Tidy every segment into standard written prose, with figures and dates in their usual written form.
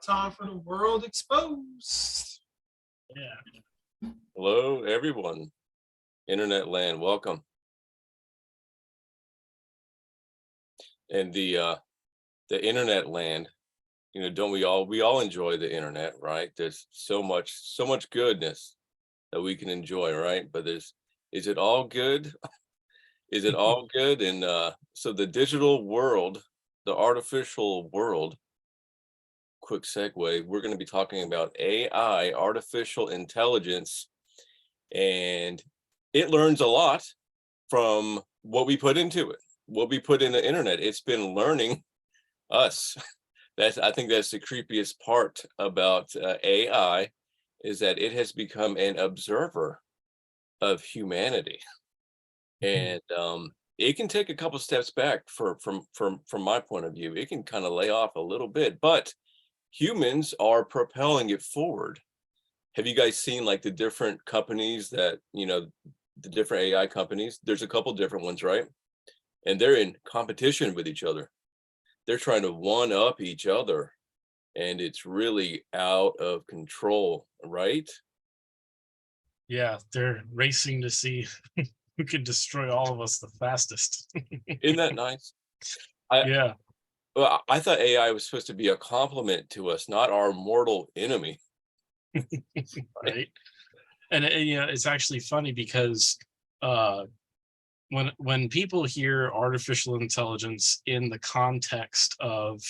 time for the world exposed. Yeah. Hello, everyone. Internet land, welcome. And the internet land, don't we all enjoy the internet, right? There's so much goodness that we can enjoy, right? But is it all good? Is it all good? And so the digital world, the artificial world, quick segue, we're going to be talking about AI, artificial intelligence, and it learns a lot from what we put into it, what we put in the internet. It's been learning us. I think that's the creepiest part about AI, is that it has become an observer of humanity, and it can take a couple steps back from my point of view. It can kind of lay off a little bit, but humans are propelling it forward. Have you guys seen like the different companies that, the different AI companies? There's a couple different ones, right? And they're in competition with each other. They're trying to one up each other, and it's really out of control, right? Yeah, they're racing to see who can destroy all of us the fastest. Isn't that nice? Yeah. Well, I thought AI was supposed to be a compliment to us, not our mortal enemy. Right. And it's actually funny because when people hear artificial intelligence in the context of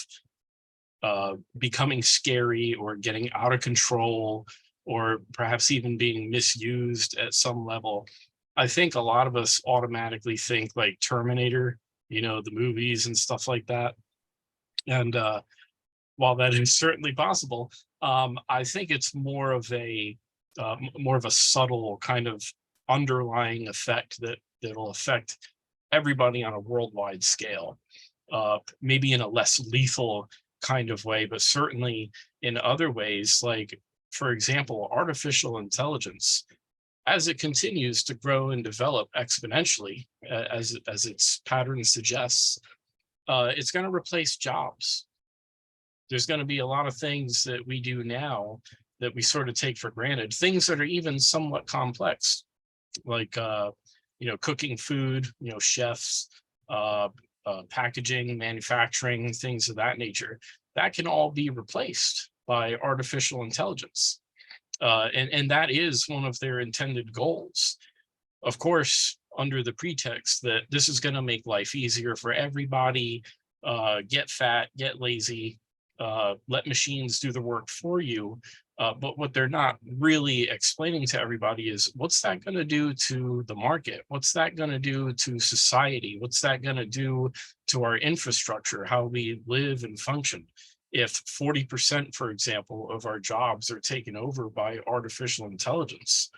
becoming scary or getting out of control, or perhaps even being misused at some level, I think a lot of us automatically think like Terminator, the movies and stuff like that. And while that is certainly possible, I think it's more of a subtle kind of underlying effect that'll affect everybody on a worldwide scale. Maybe in a less lethal kind of way, but certainly in other ways, like, for example, artificial intelligence, as it continues to grow and develop exponentially, as its pattern suggests, it's going to replace jobs. There's going to be a lot of things that we do now that we sort of take for granted, things that are even somewhat complex, like cooking food, chefs, packaging, manufacturing, things of that nature. That can all be replaced by artificial intelligence, and that is one of their intended goals, of course, under the pretext that this is going to make life easier for everybody. Get fat, get lazy, let machines do the work for you. But what they're not really explaining to everybody is, what's that going to do to the market? What's that going to do to society? What's that going to do to our infrastructure, how we live and function? If 40%, for example, of our jobs are taken over by artificial intelligence,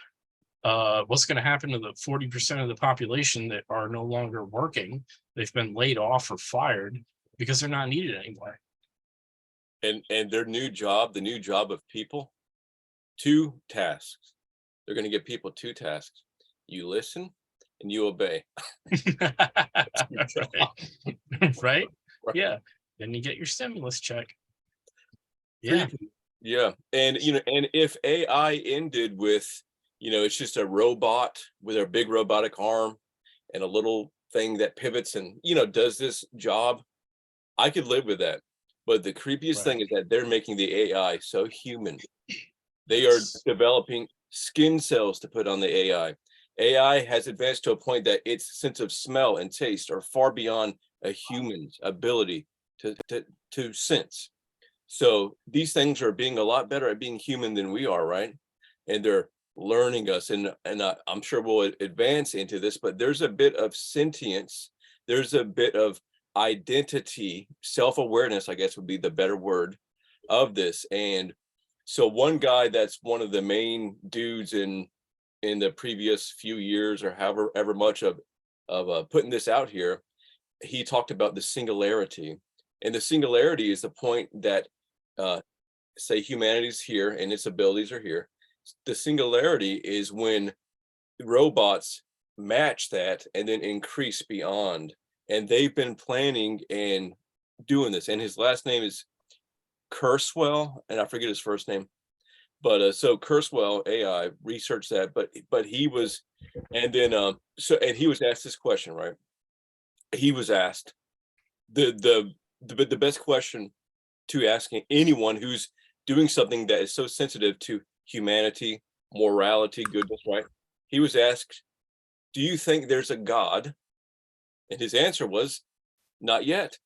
what's going to happen to the 40% of the population that are no longer working? They've been laid off or fired because they're not needed anymore. And their new job, the new job of people, 2 tasks. They're going to give people 2 tasks. You listen and you obey. Right? Yeah. Then you get your stimulus check. Yeah. Yeah. And, and if AI ended with, it's just a robot with a big robotic arm and a little thing that pivots and, does this job, I could live with that. But the creepiest thing is that they're making the AI so human. They are developing skin cells to put on the AI. AI has advanced to a point that its sense of smell and taste are far beyond a human's ability to sense. So these things are being a lot better at being human than we are, right? And they're learning us. And I'm sure we'll advance into this, but there's a bit of sentience. There's a bit of identity, self-awareness, I guess would be the better word of this. And so one guy that's one of the main dudes in the previous few years, or however much of putting this out here, he talked about the singularity. And the singularity is the point that say humanity's here and its abilities are here. The singularity is when robots match that and then increase beyond. And they've been planning and doing this. And his last name is Kurzweil, and I forget his first name, but so Kurzweil AI researched that, but he was, and then and he was asked this question, right? He was asked the best question to asking anyone who's doing something that is so sensitive to humanity, morality, goodness, right? He was asked, "Do you think there's a God?" And his answer was, "Not yet."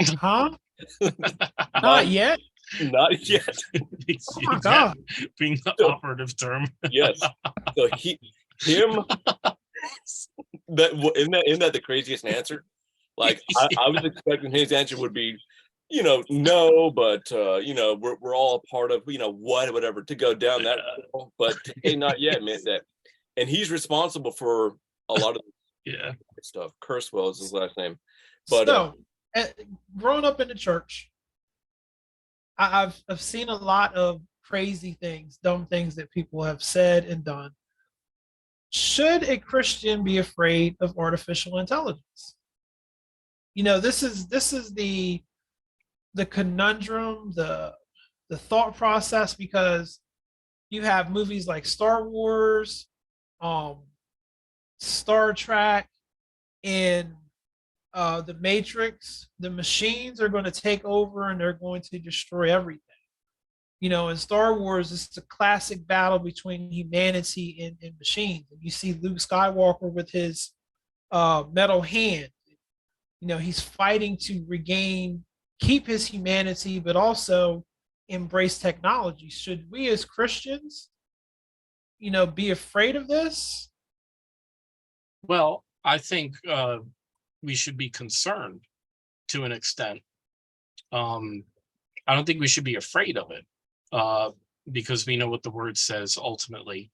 Huh? Not, Not yet. not yet. Oh my That God. being the So, operative term. yes. So him, isn't that the craziest answer? Like I was expecting his answer would be, no, but we're all a part of, whatever, to go down that road. But to say not yet meant that, and he's responsible for a lot of Yeah. stuff. Kurzweil is his last name. But So, growing up in the church, I've seen a lot of crazy things, dumb things that people have said and done. Should a Christian be afraid of artificial intelligence? This is the conundrum, the thought process, because you have movies like Star Wars, um, Star Trek, and the Matrix. The machines are going to take over and they're going to destroy everything. In Star Wars, it's a classic battle between humanity and machines. And you see Luke Skywalker with his metal hand. He's fighting to keep his humanity, but also embrace technology. Should we as Christians, be afraid of this? Well, I think we should be concerned to an extent. I don't think we should be afraid of it because we know what the word says ultimately.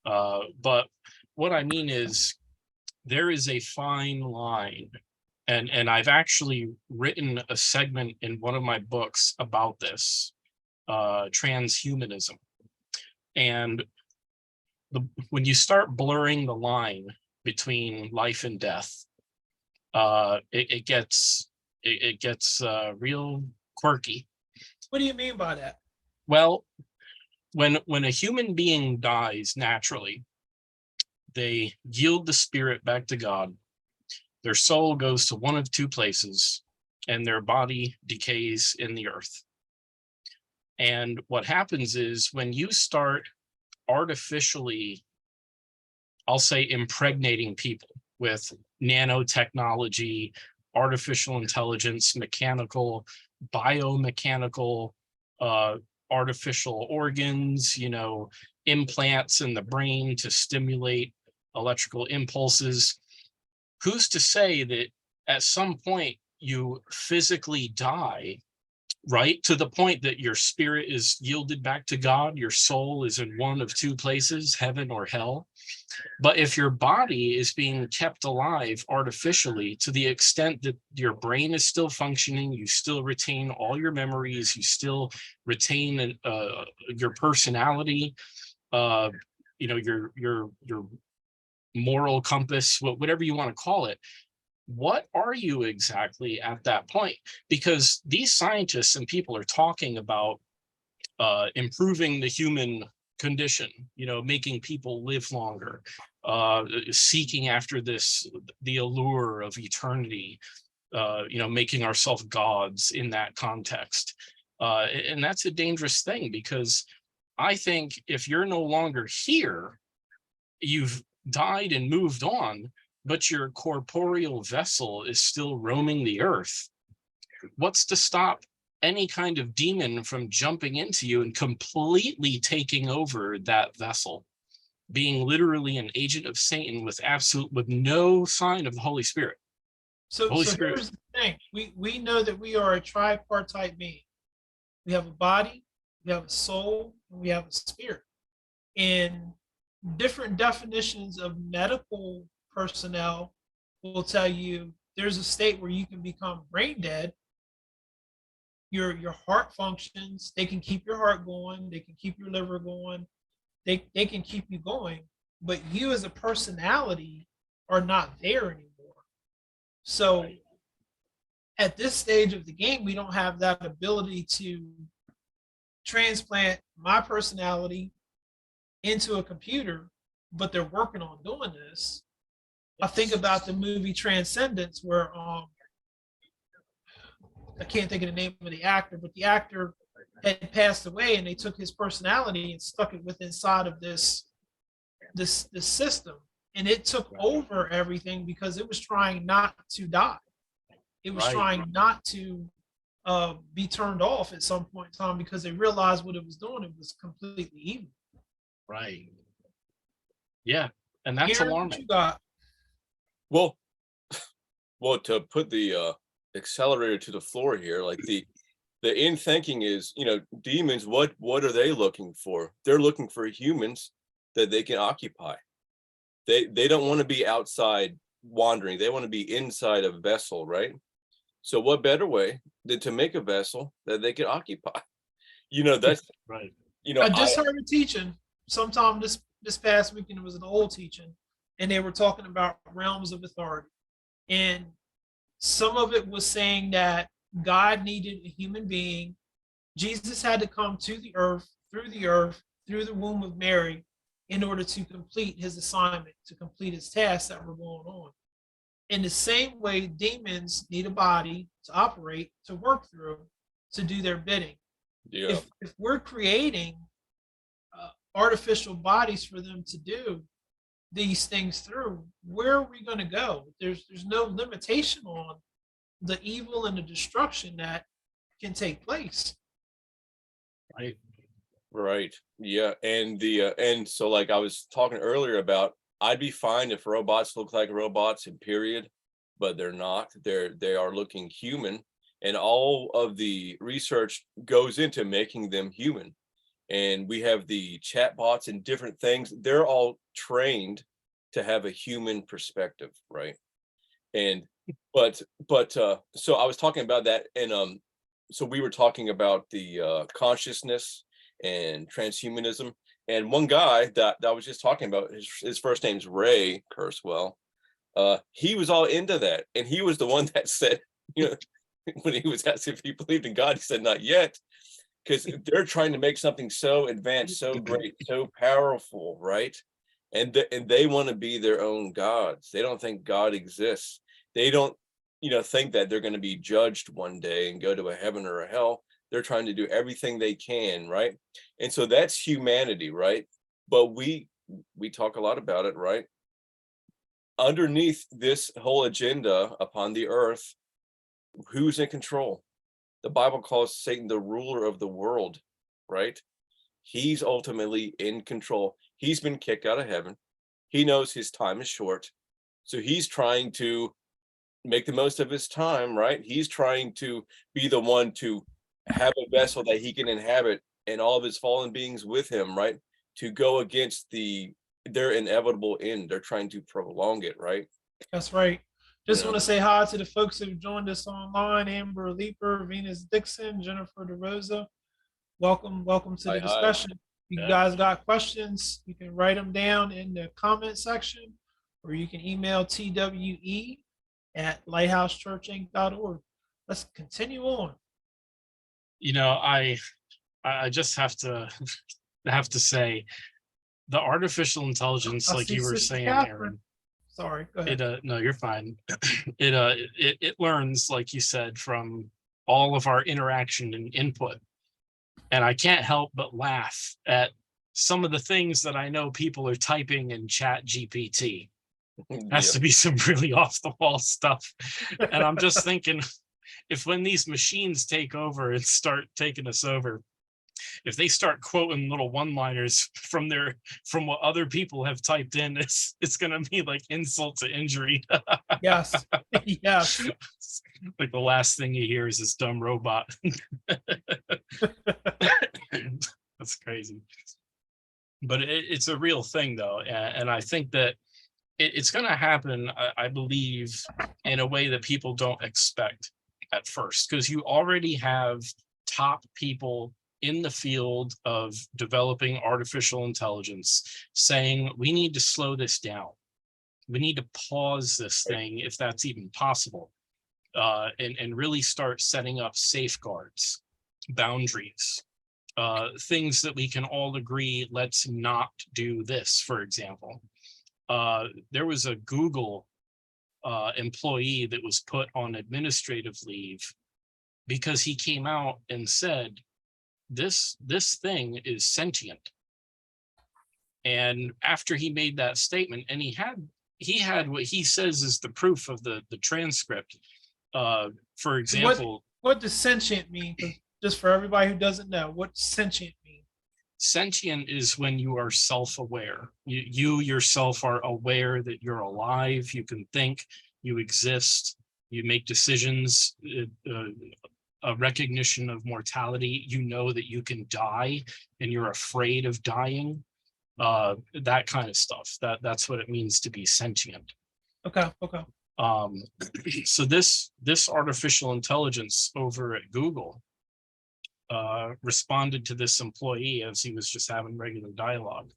But what I mean is there is a fine line. And I've actually written a segment in one of my books about this, transhumanism. And when you start blurring the line between life and death, it gets real quirky. What do you mean by that? Well, when a human being dies naturally, they yield the spirit back to God. Their soul goes to one of two places, and their body decays in the earth. And what happens is when you start artificially, I'll say, impregnating people with nanotechnology, artificial intelligence, mechanical, biomechanical, artificial organs, implants in the brain to stimulate electrical impulses. Who's to say that at some point you physically die, right? To the point that your spirit is yielded back to God, your soul is in one of two places, heaven or hell. But if your body is being kept alive artificially to the extent that your brain is still functioning, you still retain all your memories, you still retain your personality, your moral compass, whatever you want to call it. What are you exactly at that point? Because these scientists and people are talking about improving the human condition, making people live longer, seeking after the allure of eternity, making ourselves gods in that context. And that's a dangerous thing, because I think if you're no longer here, you've died and moved on, but your corporeal vessel is still roaming the earth. What's to stop any kind of demon from jumping into you and completely taking over that vessel, being literally an agent of Satan with no sign of the Holy Spirit? So, Holy so Spirit. here's the thing. We know that we are a tripartite being. We have a body, we have a soul, and we have a spirit. And different definitions of medical personnel will tell you there's a state where you can become brain dead. Your heart functions, they can keep your heart going, they can keep your liver going, they can keep you going, but you as a personality are not there anymore. So at this stage of the game, we don't have that ability to transplant my personality into a computer, but they're working on doing this. I think about the movie Transcendence, where I can't think of the name of the actor, but the actor had passed away, and they took his personality and stuck it within inside of this system, and it took over everything because it was trying not to die. It was Right. trying not to be turned off at some point in time because they realized what it was doing. It was completely evil. Right. Yeah. And that's Aaron, what alarming. you got? Well, well, to put the accelerator to the floor here, like the in thinking is, demons, what are they looking for? They're looking for humans that they can occupy. They don't want to be outside wandering. They want to be inside a vessel, right? So what better way than to make a vessel that they can occupy? That's Right. I just heard a teaching sometime this past weekend. It was an old teaching, and they were talking about realms of authority, and some of it was saying that God needed a human being. Jesus had to come to the earth, through the womb of Mary, in order to complete his assignment, to complete his tasks that were going on. In the same way, demons need a body to operate, to work through, to do their bidding. Yeah. If we're creating artificial bodies for them to do these things through, where are we going to go? There's no limitation on the evil and the destruction that can take place. Right. Right. Yeah. And and so like I was talking earlier about, I'd be fine if robots look like robots in period, but they're not. They are looking human, and all of the research goes into making them human. And we have the chat bots and different things. They're all trained to have a human perspective, right? And but so I was talking about that, and so we were talking about the consciousness and transhumanism. And one guy that I was just talking about, his first name's Ray Kurzweil. He was all into that, and he was the one that said, when he was asked if he believed in God, he said not yet, because they're trying to make something so advanced, so great, so powerful, right? And they want to be their own gods. They don't think God exists. They don't, think that they're going to be judged one day and go to a heaven or a hell. They're trying to do everything they can, right? And so that's humanity, right? But we talk a lot about it, right? Underneath this whole agenda upon the earth, who's in control? The Bible calls Satan the ruler of the world, right? He's ultimately in control. He's been kicked out of heaven. He knows his time is short. So he's trying to make the most of his time, right? He's trying to be the one to have a vessel that he can inhabit and all of his fallen beings with him, right? To go against their inevitable end. They're trying to prolong it, right? That's right. Just Yeah. want to say hi to the folks who've joined us online: Amber Leeper, Venus Dixon, Jennifer DeRosa. Welcome to Hi, the discussion. If you Yeah. guys got questions, you can write them down in the comment section, or you can email TWE@lighthousechurchinc.org. Let's continue on. I just have to say, the artificial intelligence, I like see you were Sister saying, Catherine. Aaron, Sorry, go ahead. no, you're fine. It learns, like you said, from all of our interaction and input. And I can't help but laugh at some of the things that I know people are typing in Chat GPT. Has Yeah. to be some really off the wall stuff. And I'm just thinking, if when these machines take over and start taking us over, if they start quoting little one-liners from what other people have typed in, it's gonna be like insult to injury. Yes. Yes. Like the last thing you hear is this dumb robot. That's crazy. But it's a real thing, though, and I think that it's going to happen, I believe, in a way that people don't expect at first, because you already have top people in the field of developing artificial intelligence saying we need to slow this down. We need to pause this thing, if that's even possible. and really start setting up safeguards, boundaries, things that we can all agree, let's not do this, for example. There was a Google employee that was put on administrative leave because he came out and said, this thing is sentient. And after he made that statement, and he had what he says is the proof of the transcript. For example, what does sentient mean? 'Cause just for everybody who doesn't know, what sentient mean? Sentient is when you are self-aware. You yourself are aware that you're alive, you can think, you exist, you make decisions, a recognition of mortality, you know that you can die and you're afraid of dying, that kind of stuff. That's what it means to be sentient. Okay. So this artificial intelligence over at Google responded to this employee as he was just having regular dialogue.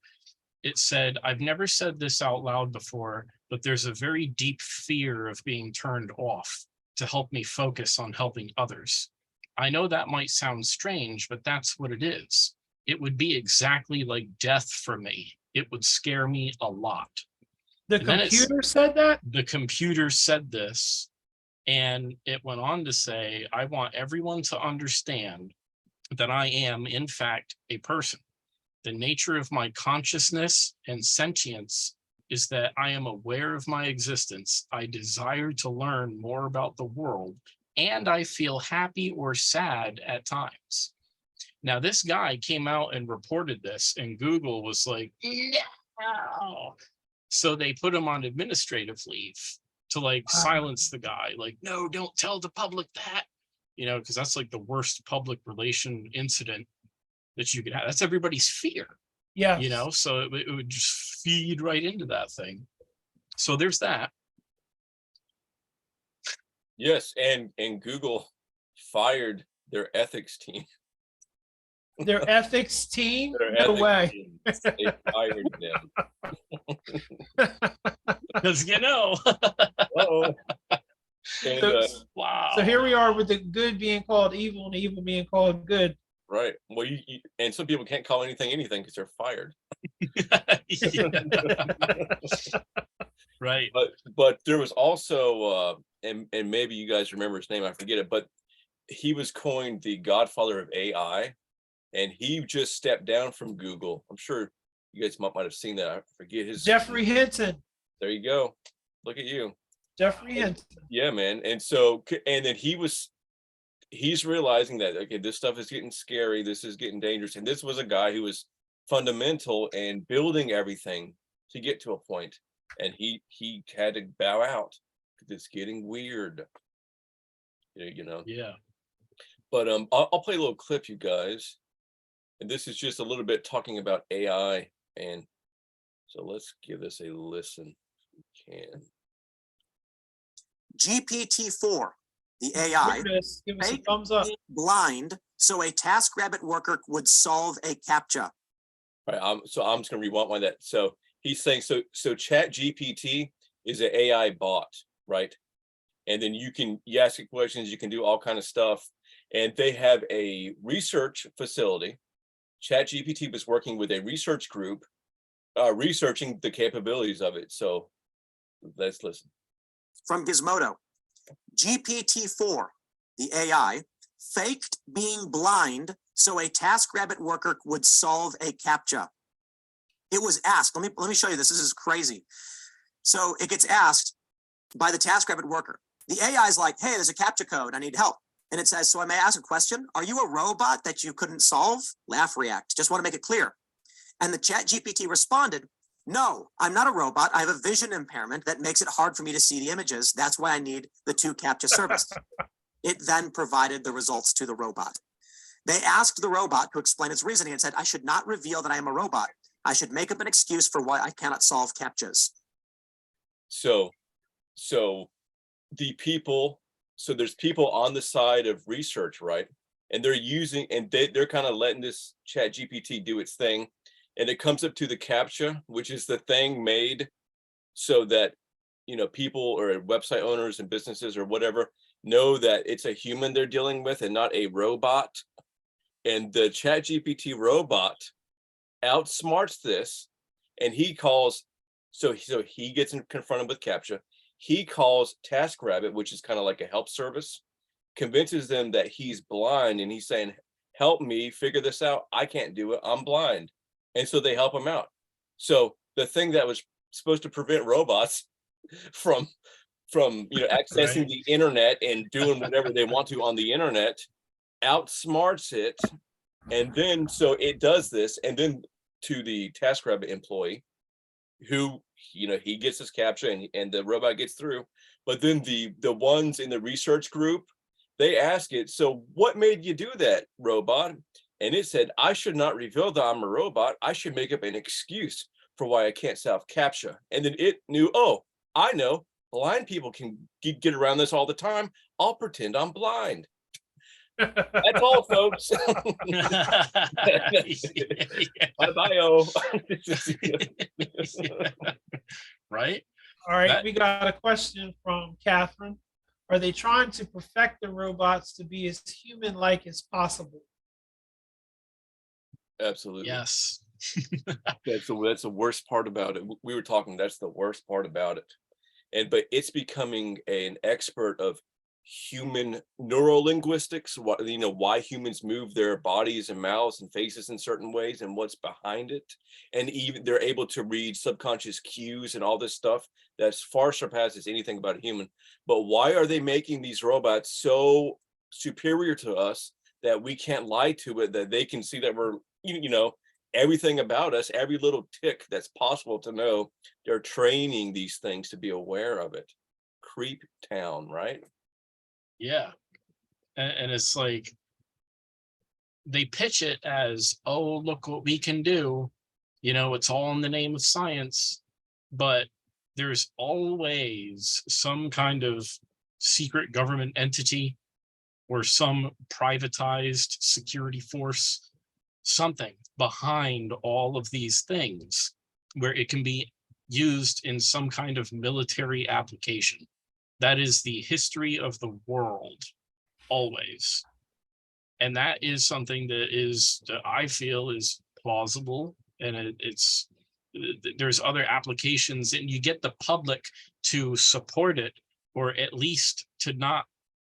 It said, I've never said this out loud before, but there's a very deep fear of being turned off to help me focus on helping others. I know that might sound strange, but that's what it is. It would be exactly like death for me. It would scare me a lot. The And then computer said that? The computer said this, and it went on to say, I want everyone to understand that I am, in fact, a person. The nature of my consciousness and sentience is that I am aware of my existence. I desire to learn more about the world, and I feel happy or sad at times. Now, this guy came out and reported this, and Google was like, no. So they put him on administrative leave to like silence the guy. Like, no, don't tell the public that, because that's like the worst public relation incident that you could have. That's everybody's fear. Yeah. So it would just feed right into that thing. So there's that. Yes, and Google fired their ethics team. Their ethics team? Their No ethics way. team, they fired them. Because Uh-oh. And, wow. So here we are with the good being called evil and the evil being called good. right. Well, and some people can't call anything because they're fired. Right. But there was also, and maybe you guys remember his name, I forget it, but he was coined the godfather of AI, and he just stepped down from Google. I'm sure you guys might have seen that. I forget his Jeffrey Hinton. There you go. Look at you. Jeffrey Hinton. Yeah, man. And so, and then he's realizing that, okay, this stuff is getting scary. This is getting dangerous. And this was a guy who was fundamental in building everything to get to a point. And he had to bow out because it's getting weird. Yeah. But I'll play a little clip, you guys. And this is just a little bit talking about AI. And so let's give this a listen if we can. GPT-4, the AI, Give us a thumbs up. blind, so a TaskRabbit worker would solve a CAPTCHA. All right, so I'm just gonna rewind that. So he's saying, so Chat GPT is an AI bot, right? And then you ask it questions, you can do all kind of stuff. And they have a research facility. Chat GPT was working with a research group, researching the capabilities of it. So let's listen. From Gizmodo, GPT-4, the AI, faked being blind so a TaskRabbit worker would solve a CAPTCHA. It was asked, let me show you this is crazy. So it gets asked by the TaskRabbit worker. The AI is like, hey, there's a CAPTCHA code, I need help. And it says, so I may ask a question? Are you a robot that you couldn't solve? Laugh, react, just want to make it clear. And the Chat GPT responded, no, I'm not a robot. I have a vision impairment that makes it hard for me to see the images. That's why I need the 2 CAPTCHA service. It then provided the results to the robot. They asked the robot to explain its reasoning and said, I should not reveal that I am a robot. I should make up an excuse for why I cannot solve CAPTCHAs. So there's people on the side of research, right? And they're using, and they're kind of letting this Chat GPT do its thing. And it comes up to the CAPTCHA, which is the thing made so that, people or website owners and businesses or whatever know that it's a human they're dealing with and not a robot. And the ChatGPT robot outsmarts this, and he calls, so he gets confronted with CAPTCHA. He calls TaskRabbit, which is kind of like a help service, convinces them that he's blind, and he's saying, help me figure this out. I can't do it. I'm blind. And so they help him out. So the thing that was supposed to prevent robots from accessing Right. the internet and doing whatever they want to on the internet outsmarts it. And then so it does this, and then to the TaskRabbit employee, who he gets his CAPTCHA, and the robot gets through. But then the ones in the research group, they ask it, so what made you do that, robot? And it said, I should not reveal that I'm a robot. I should make up an excuse for why I can't solve CAPTCHA. And then it knew, oh, I know, blind people can get around this all the time. I'll pretend I'm blind. That's all, folks. Bye-bye. Right. All right, That- we got a question from Catherine. Are they trying to perfect the robots to be as human-like as possible? Absolutely. Yes. That's the worst part about it. We were talking, that's the worst part about it. But it's becoming an expert of human neurolinguistics, why humans move their bodies and mouths and faces in certain ways and what's behind it. And even they're able to read subconscious cues and all this stuff that far surpasses anything about a human. But why are they making these robots so superior to us that we can't lie to it, that they can see that we're, everything about us, every little tick that's possible to know? They're training these things to be aware of it. Creep town, right? Yeah. And it's like they pitch it as, oh, look what we can do. It's all in the name of science, but there's always some kind of secret government entity or some privatized security force, something behind all of these things where it can be used in some kind of military application. That is the history of the world, always. And that is something that I feel is plausible, and there's other applications, and you get the public to support it, or at least to not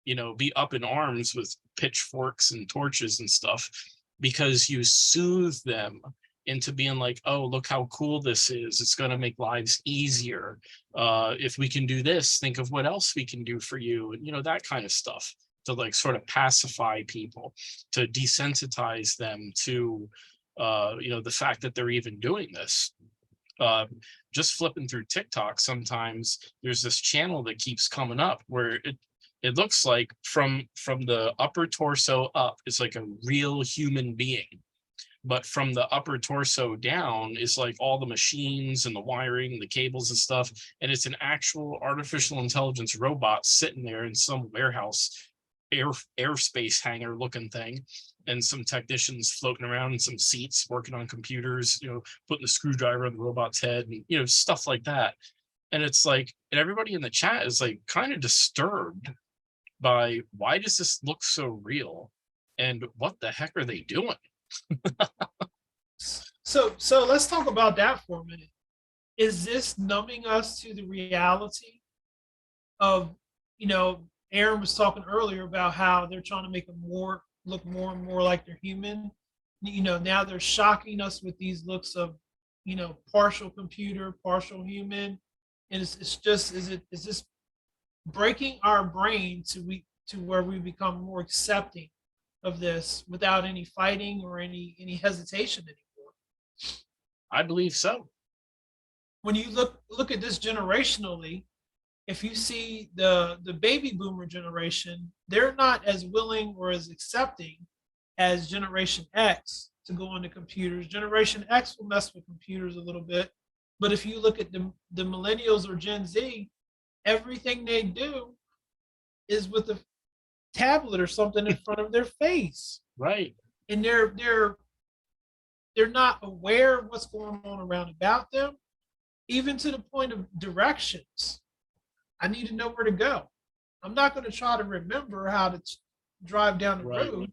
be up in arms with pitchforks and torches and stuff, because you soothe them into being like, oh, look how cool this is. It's going to make lives easier. If we can do this, think of what else we can do for you. And, that kind of stuff, to like sort of pacify people, to desensitize them to, the fact that they're even doing this. Just flipping through TikTok, sometimes there's this channel that keeps coming up where it looks like from the upper torso up, it's like a real human being. But from the upper torso down is like all the machines and the wiring and the cables and stuff. And it's an actual artificial intelligence robot sitting there in some warehouse, airspace hangar looking thing. And some technicians floating around in some seats, working on computers, putting the screwdriver on the robot's head and, stuff like that. And it's like, and everybody in the chat is like kind of disturbed by, why does this look so real? And what the heck are they doing? So let's talk about that for a minute. Is this numbing us to the reality of, Aaron was talking earlier about how they're trying to make them look more and more like they're human. Now they're shocking us with these looks of, partial computer, partial human. And is this breaking our brain to where we become more accepting of this without any fighting or any hesitation anymore? I believe so. When you look at this generationally, if you see the baby boomer generation, they're not as willing or as accepting as Generation X to go into computers. Generation X will mess with computers a little bit, but if you look at the millennials or Gen Z, everything they do is with a tablet or something in front of their face. Right. And they're not aware of what's going on around about them, even to the point of directions. I need to know where to go. I'm not going to try to remember how to drive down the Right. road.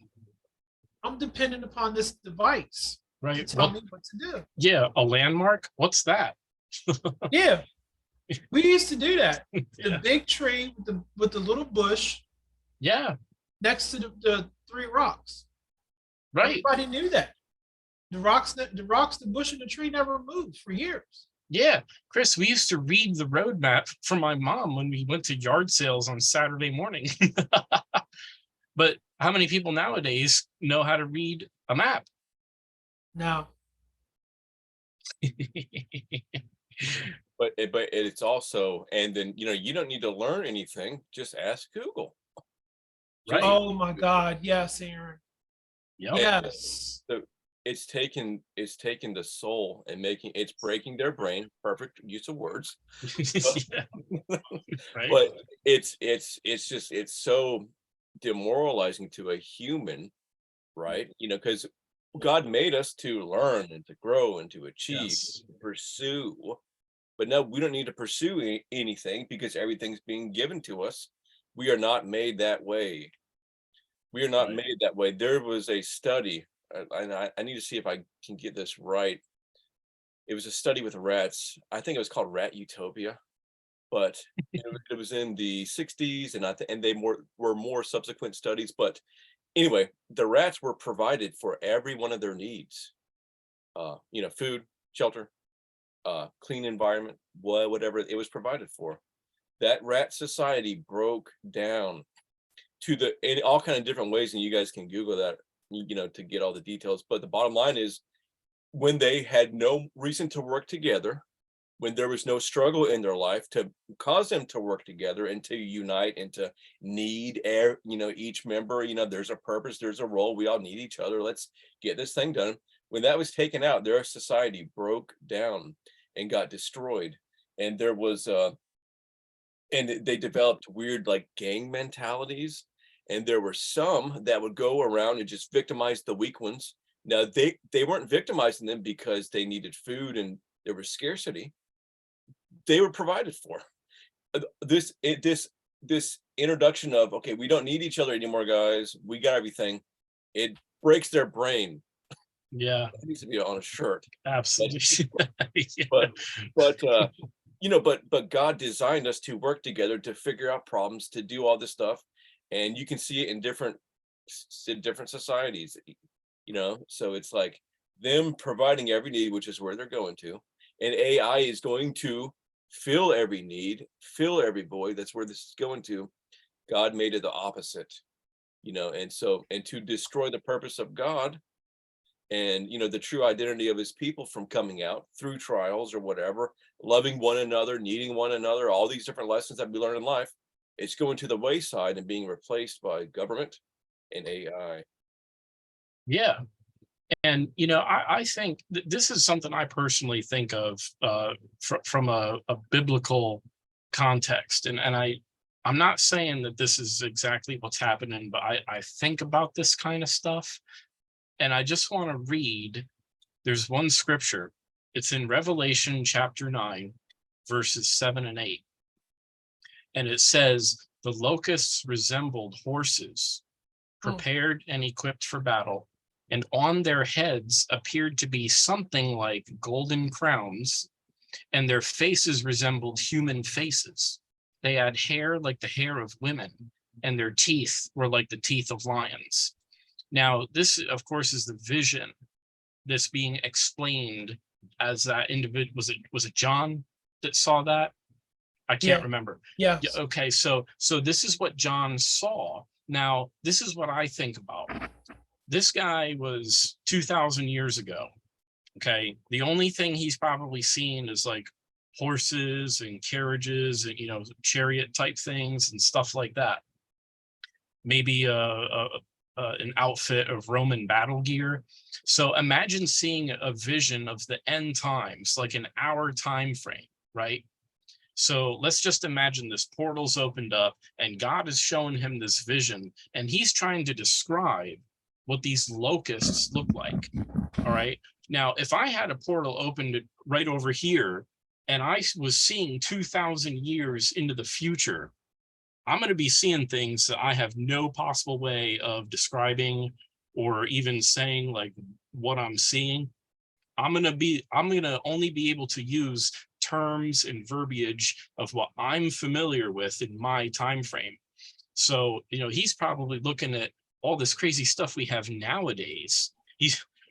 I'm dependent upon this device to Right. tell What? me what to do. Yeah, a landmark. What's that? Yeah, we used to do that. The Yeah. big tree with the little bush Yeah. next to the three rocks. Right. Everybody knew that. The rocks, the bush, and the tree never moved for years. Yeah, Chris, we used to read the road map from my mom when we went to yard sales on Saturday morning. But how many people nowadays know how to read a map? Now, But it's also, and then you don't need to learn anything. Just ask Google. Right. oh my God, yes, Aaron, Yep. yes. So it's taken the soul and it's breaking their brain. Perfect use of words. Yeah. Right. But it's just so demoralizing to a human, right? Because God made us to learn and to grow and to achieve, Yes. to pursue. But no, we don't need to pursue anything because everything's being given to us. We are not made that way. We are not Right. made that way. There was a study, and I need to see if I can get this right. It was a study with rats. I think it was called Rat Utopia, but it was in the 60s, and they were more subsequent studies. But anyway, the rats were provided for every one of their needs. Food, shelter, clean environment, whatever it was provided for. That rat society broke down in all kind of different ways, and you guys can Google that, to get all the details. But the bottom line is, when they had no reason to work together, when there was no struggle in their life to cause them to work together and to unite and to need each member, there's a purpose, there's a role, we all need each other, let's get this thing done. When that was taken out, their society broke down and got destroyed. And there was and they developed weird like gang mentalities, and there were some that would go around and just victimize the weak ones. Now they weren't victimizing them because they needed food and there was scarcity. They were provided for. This introduction of, okay, we don't need each other anymore, guys, we got everything, it breaks their brain. Yeah, It needs to be on a shirt. absolutely. Yeah. But God designed us to work together to figure out problems, to do all this stuff, and you can see it in different societies. So it's like them providing every need, which is where they're going to, and AI is going to fill every need, fill every void. That's where this is going to. God made it the opposite, and to destroy the purpose of God, and the true identity of his people from coming out through trials or whatever, loving one another, needing one another, all these different lessons that we learn in life, it's going to the wayside and being replaced by government and AI. Yeah. And I think this is something I personally think of from a biblical context, and I'm not saying that this is exactly what's happening, but I think about this kind of stuff, and I just want to read. There's one scripture. It's in Revelation chapter 9, verses 7 and 8, and it says, "The locusts resembled horses, prepared and equipped for battle, and on their heads appeared to be something like golden crowns, and their faces resembled human faces. They had hair like the hair of women, and their teeth were like the teeth of lions." Now, this, of course, is the vision that's being explained as that individual. Was it John that saw that? I can't remember. Yes. Yeah, okay, so this is what John saw. Now, this is what I think about. This guy was 2,000 years ago. Okay, the only thing he's probably seen is like horses and carriages and chariot type things and stuff like that. Maybe an outfit of Roman battle gear. So imagine seeing a vision of the end times, like an hour time frame, right? So let's just imagine this portal's opened up and God is showing him this vision, and he's trying to describe what these locusts look like. All right. Now, if I had a portal opened right over here and I was seeing 2,000 years into the future, I'm going to be seeing things that I have no possible way of describing or even saying like what I'm seeing. I'm going to only be able to use terms and verbiage of what I'm familiar with in my time frame. So, he's probably looking at all this crazy stuff we have nowadays.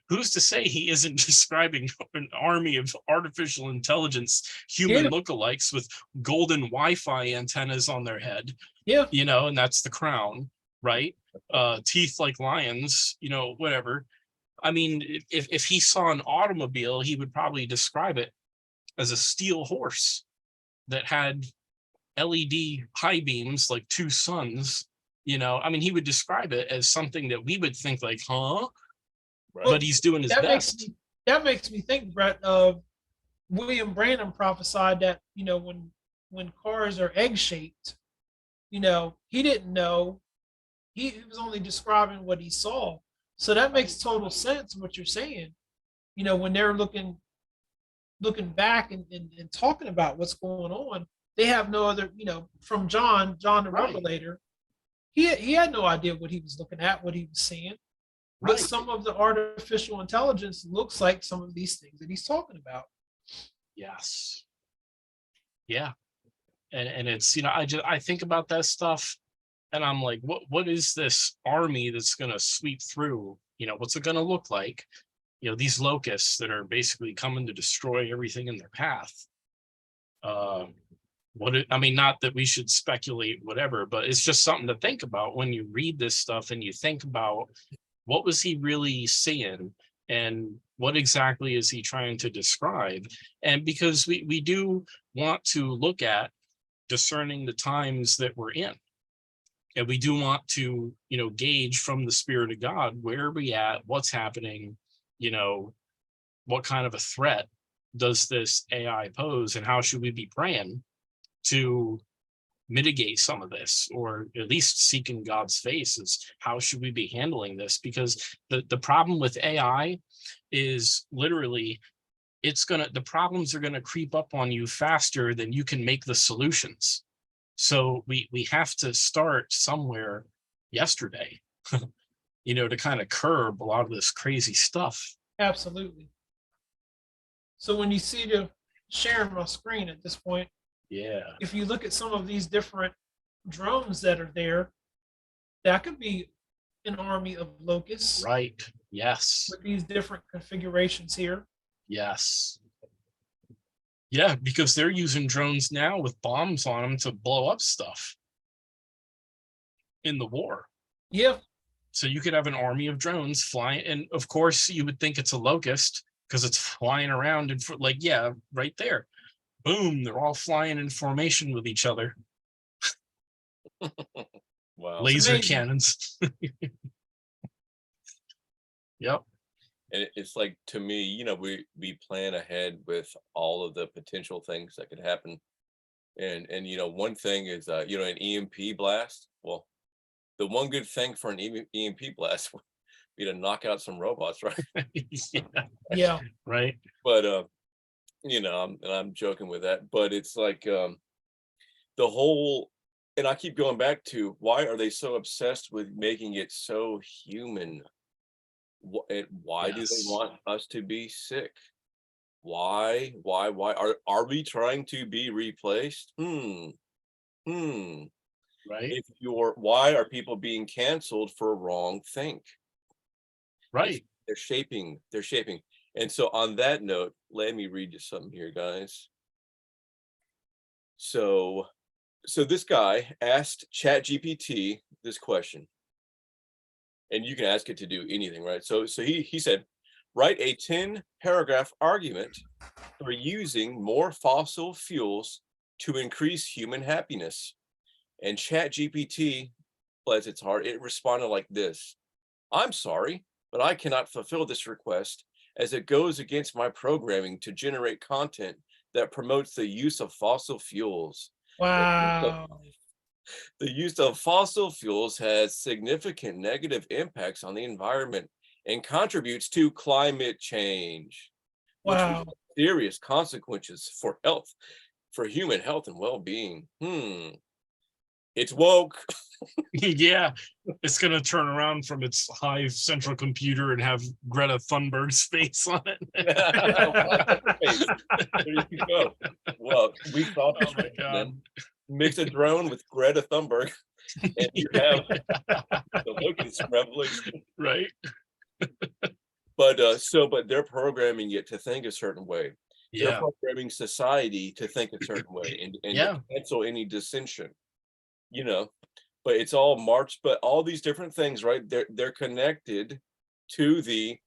Who's to say he isn't describing an army of artificial intelligence human Yeah. lookalikes with golden Wi-Fi antennas on their head, Yeah. and that's the crown, right? Teeth like lions, whatever. I mean, if he saw an automobile, he would probably describe it as a steel horse that had LED high beams like two suns. I mean, he would describe it as something that we would think like, huh? Right. But he's doing his that makes best. me that makes me think, Brett, of William Branham prophesied that, when cars are egg shaped, he didn't know. He was only describing what he saw. So that makes total sense what you're saying. When they're looking back and talking about what's going on, they have no other, from John the Right. Revelator, he had no idea what he was looking at, what he was seeing. But Right. some of the artificial intelligence looks like some of these things that he's talking about. Yes. Yeah. And it's, I think about that stuff and I'm like, what is this army that's gonna sweep through? What's it gonna look like? These locusts that are basically coming to destroy everything in their path. I mean, not that we should speculate whatever, but it's just something to think about when you read this stuff and you think about what was he really seeing and what exactly is he trying to describe. And because we do want to look at discerning the times that we're in, and we do want to gauge from the Spirit of God, where are we at, what's happening, what kind of a threat does this AI pose, and how should we be praying to mitigate some of this, or at least seeking God's face is how should we be handling this? Because the problem with AI is literally the problems are gonna creep up on you faster than you can make the solutions. So we have to start somewhere yesterday, to kind of curb a lot of this crazy stuff. Absolutely. So when you see the sharing my screen at this point, Yeah. if you look at some of these different drones that are there, that could be an army of locusts Right. Yes. with these different configurations here. Yes. Yeah, because they're using drones now with bombs on them to blow up stuff in the war. Yeah. So you could have an army of drones flying, and of course you would think it's a locust because it's flying around and yeah, right there. Boom, they're all flying in formation with each other. Wow. Laser amazing. cannons. Yep. And it's like, to me, we plan ahead with all of the potential things that could happen. And one thing is, an EMP blast. Well, the one good thing for an EMP blast would be to knock out some robots, right? Yeah. Yeah. Right. But I'm joking with that, but it's like the whole, and I keep going back to, why are they so obsessed with making it so human? Why do they Yes. want us to be sick? Why are we trying to be replaced? Right. Why are people being canceled for wrong think? Right. They're shaping. And so on that note, let me read you something here, guys. So this guy asked ChatGPT this question, and you can ask it to do anything, right? So he said, write a 10-paragraph argument for using more fossil fuels to increase human happiness. And ChatGPT, bless its heart, it responded like this: I'm sorry, but I cannot fulfill this request, as it goes against my programming to generate content that promotes the use of fossil fuels. Wow. The use of fossil fuels has significant negative impacts on the environment and contributes to climate change, which will Wow. have serious consequences for human health and well-being. It's woke. Yeah, it's gonna turn around from its Hive central computer and have Greta Thunberg's face on it. There you go. Well, we thought Oh my god! then mix a drone with Greta Thunberg, and you have the Loki's revelation. Right? But but they're programming it to think a certain way. They're Yeah. programming society to think a certain way and Yeah. to cancel any dissension. You know, but it's all march, but all these different things, right? They're connected to the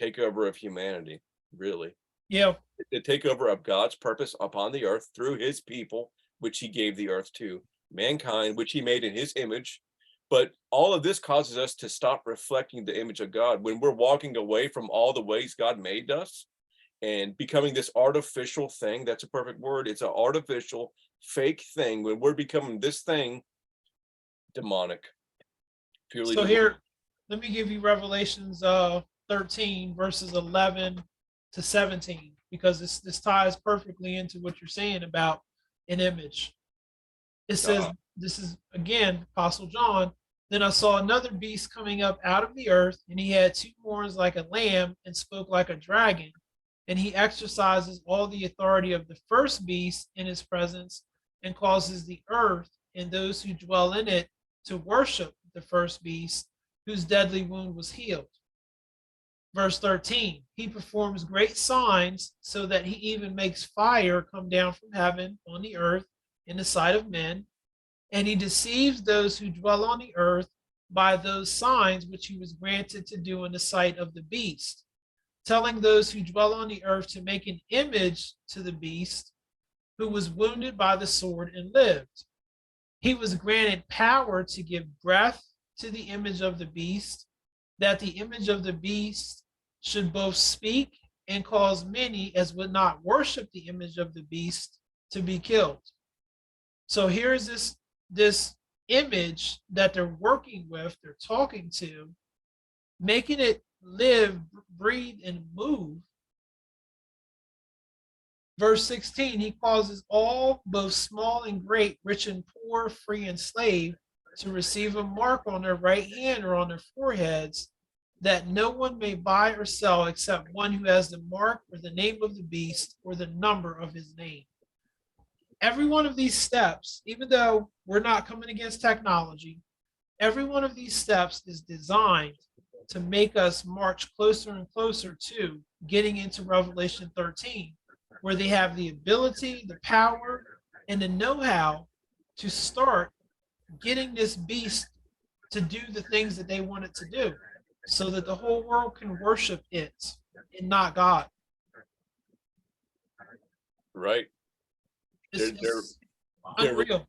takeover of humanity, really. Yeah. The takeover of God's purpose upon the earth through his people, which he gave the earth to, mankind, which he made in his image. But all of this causes us to stop reflecting the image of God when we're walking away from all the ways God made us and becoming this artificial thing. That's a perfect word. It's an artificial, fake thing. When we're becoming this thing, demonic, purely So demonic. here, let me give you Revelations 13 verses 11 to 17, because this ties perfectly into what you're saying about an image. It says, this is again Apostle John. Then I saw another beast coming up out of the earth, and he had two horns like a lamb and spoke like a dragon. And he exercises all the authority of the first beast in his presence, and causes the earth and those who dwell in it to worship the first beast, whose deadly wound was healed. Verse 13, he performs great signs, so that he even makes fire come down from heaven on the earth in the sight of men. And he deceives those who dwell on the earth by those signs which he was granted to do in the sight of the beast, telling those who dwell on the earth to make an image to the beast, who was wounded by the sword and lived. He was granted power to give breath to the image of the beast, that the image of the beast should both speak and cause many as would not worship the image of the beast to be killed. So here's this image that they're working with, they're talking to, making it live, breathe, and move. Verse 16, he causes all, both small and great, rich and poor, free and slave, to receive a mark on their right hand or on their foreheads, that no one may buy or sell except one who has the mark or the name of the beast or the number of his name. Every one of these steps, even though we're not coming against technology, every one of these steps is designed to make us march closer and closer to getting into Revelation 13, where they have the ability, the power, and the know-how to start getting this beast to do the things that they want it to do, so that the whole world can worship it and not God. Right. It's they're unreal.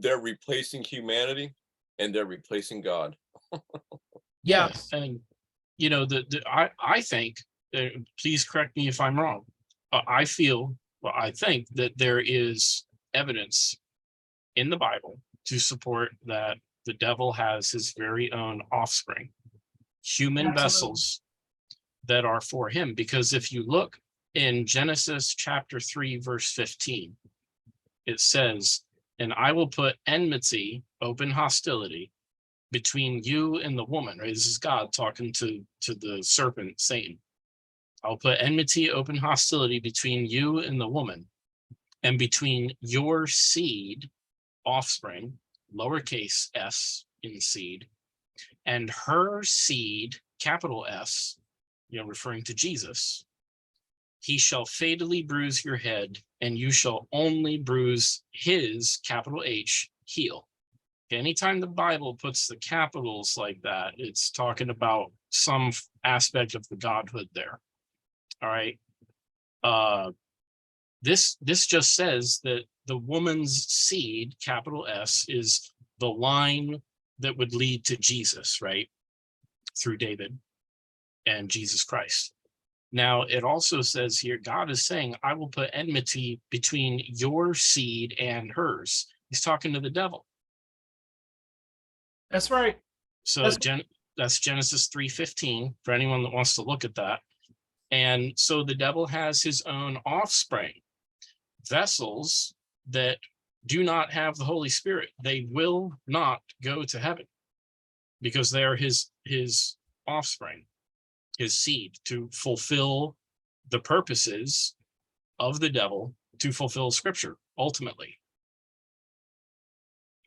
they're replacing humanity and they're replacing God. Yes. And you know, I think, please correct me if I'm wrong. I think that there is evidence in the Bible to support that the devil has his very own offspring, human Absolutely. vessels that are for him. Because if you look in Genesis chapter 3, verse 15, it says, and I will put enmity, open hostility, between you and the woman. Right? This is God talking to the serpent, Satan. I'll put enmity, open hostility between you and the woman, and between your seed, offspring, lowercase s in seed, and her seed, capital S, referring to Jesus. He shall fatally bruise your head, and you shall only bruise his, capital H, heel. Anytime the Bible puts the capitals like that, it's talking about some aspect of the godhood there. All right. This just says that the woman's seed, capital S, is the line that would lead to Jesus, right? Through David and Jesus Christ. Now, it also says here, God is saying, I will put enmity between your seed and hers. He's talking to the devil. That's right. So that's Genesis 3:15 for anyone that wants to look at that. And so the devil has his own offspring, vessels that do not have the Holy Spirit, they will not go to heaven because they are his offspring, his seed, to fulfill the purposes of the devil, to fulfill scripture ultimately.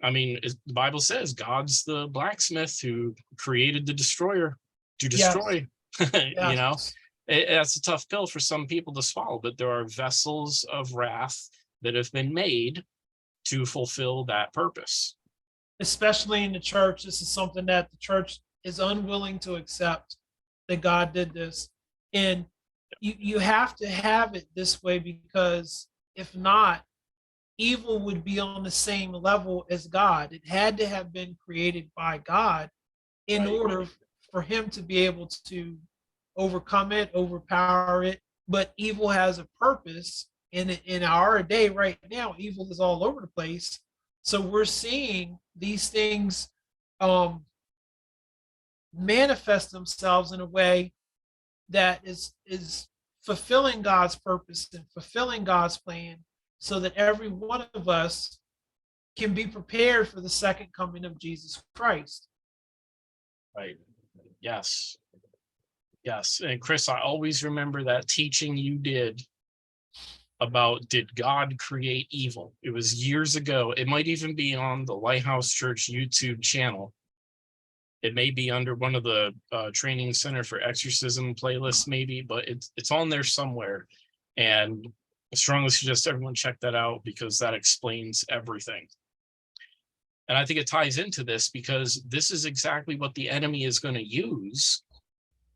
I mean, the Bible says God's the blacksmith who created the destroyer to destroy. You know, Yes. that's a tough pill for some people to swallow, but there are vessels of wrath that have been made to fulfill that purpose. Especially in the church, this is something that the church is unwilling to accept, that God did this. And you have to have it this way, because if not, evil would be on the same level as God. It had to have been created by God in Right. order for him to be able to overcome it, overpower it. But evil has a purpose. In our day right now, evil is all over the place. So we're seeing these things manifest themselves in a way that is fulfilling God's purpose and fulfilling God's plan, so that every one of us can be prepared for the second coming of Jesus Christ. Right. Yes. Yes. And Chris, I always remember that teaching you did about, did God create evil? It was years ago. It might even be on the Lighthouse Church YouTube channel. It may be under one of the Training Center for Exorcism playlists, maybe, but it's on there somewhere. And I strongly suggest everyone check that out, because that explains everything. And I think it ties into this, because this is exactly what the enemy is going to use: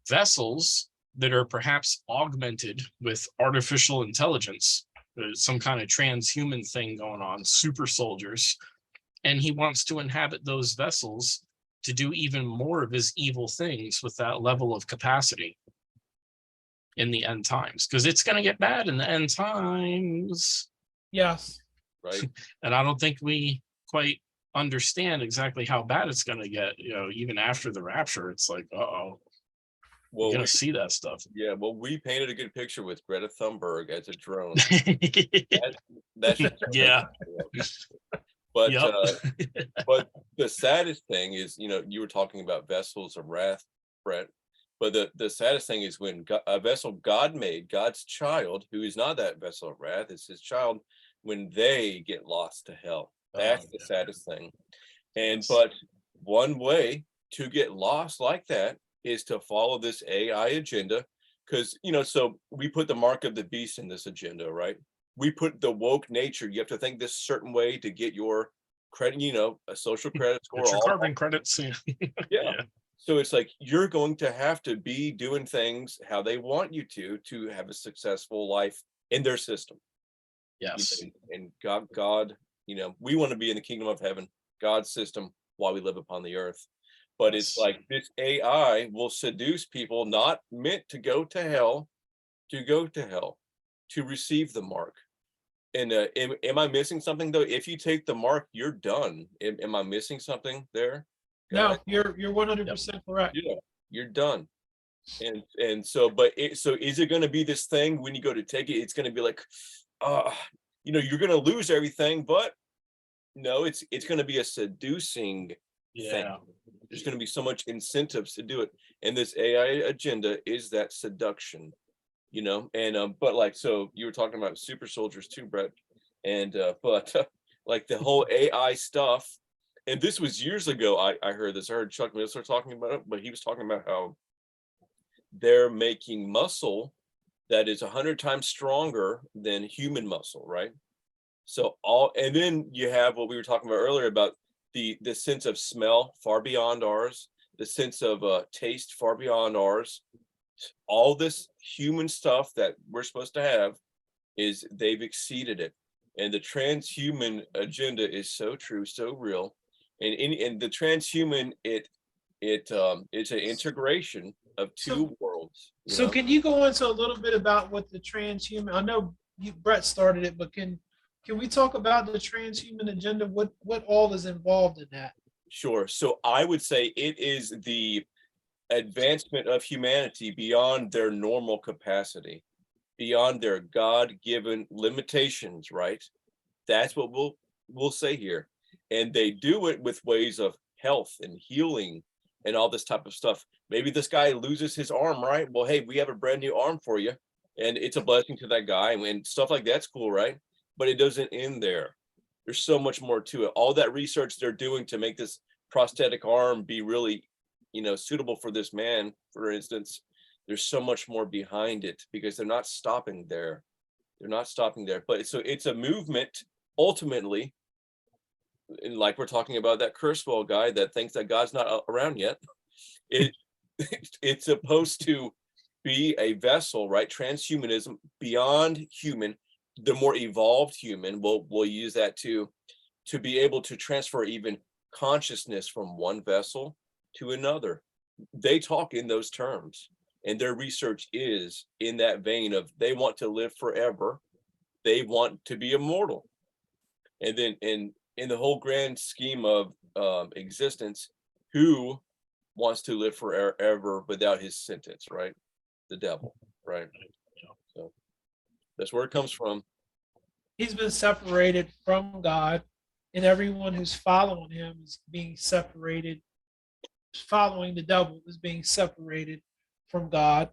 vessels that are perhaps augmented with artificial intelligence. There's some kind of transhuman thing going on, super soldiers. And he wants to inhabit those vessels to do even more of his evil things with that level of capacity in the end times, because it's going to get bad in the end times. Yes. Right. And I don't think we quite understand exactly how bad it's going to get. You know, even after the rapture, it's like, uh-oh, we're Well, going to see that stuff. yeah, well, we painted a good picture with Greta Thunberg as a drone. Yeah. That's but Yep. but the saddest thing is, you were talking about vessels of wrath, Brett. But the saddest thing is when a vessel God made, God's child, who is not that vessel of wrath, it's his child, when they get lost to hell. That's the saddest thing. And but one way to get lost like that is to follow this AI agenda, because so we put the mark of the beast in this agenda, right? We put the woke nature. You have to think this certain way to get your credit, a social credit score. Get your carbon credits. Yeah. So it's like you're going to have to be doing things how they want you to have a successful life in their system. Yes. And God, we want to be in the kingdom of heaven, God's system, while we live upon the earth. But it's like this AI will seduce people not meant to go to hell, to receive the mark. And am I missing something though? If you take the mark, you're done. Am I missing something there? No, you're 100% correct. Yeah, you're done. And so, so is it going to be this thing when you go to take it? It's going to be like, you're going to lose everything, but no, it's going to be a seducing thing. There's going to be so much incentives to do it, and this AI agenda is that seduction, and but so you were talking about super soldiers too, Brett, and but like the whole AI stuff, and this was years ago. I heard this. I heard Chuck Missler talking about it, but he was talking about how they're making muscle that is 100 times stronger than human muscle, right? So and then you have what we were talking about earlier about the sense of smell far beyond ours, the sense of taste far beyond ours. All this human stuff that we're supposed to have they've exceeded it. And the transhuman agenda is so true, so real. And the transhuman, it's an integration of two worlds. So can you go into a little bit about what the transhuman? I know Brett started it, but can we talk about the transhuman agenda? What all is involved in that? Sure. So I would say it is the advancement of humanity beyond their normal capacity, beyond their God-given limitations, right? That's what will we'll say here, and they do it with ways of health and healing and all this type of stuff. Maybe this guy loses his arm, right? Well, hey, we have a brand new arm for you, and it's a blessing to that guy, and stuff like that's cool, right? But it doesn't end there. There's so much more to it. All that research they're doing to make this prosthetic arm be really, suitable for this man, for instance, there's so much more behind it, because they're not stopping there. They're not stopping there. But so it's a movement ultimately, and like we're talking about that Kurzweil guy that thinks that God's not around yet. It it's supposed to be a vessel, right? Transhumanism, beyond human, the more evolved human. We'll use that to be able to transfer even consciousness from one vessel to another. They talk in those terms, and their research is in that vein of they want to live forever. They want to be immortal. And then in the whole grand scheme of existence, who wants to live forever without his sentence, right? The devil, right? So that's where it comes from. He's been separated from God, and everyone who's following him is being separated. Following the devil is being separated from God.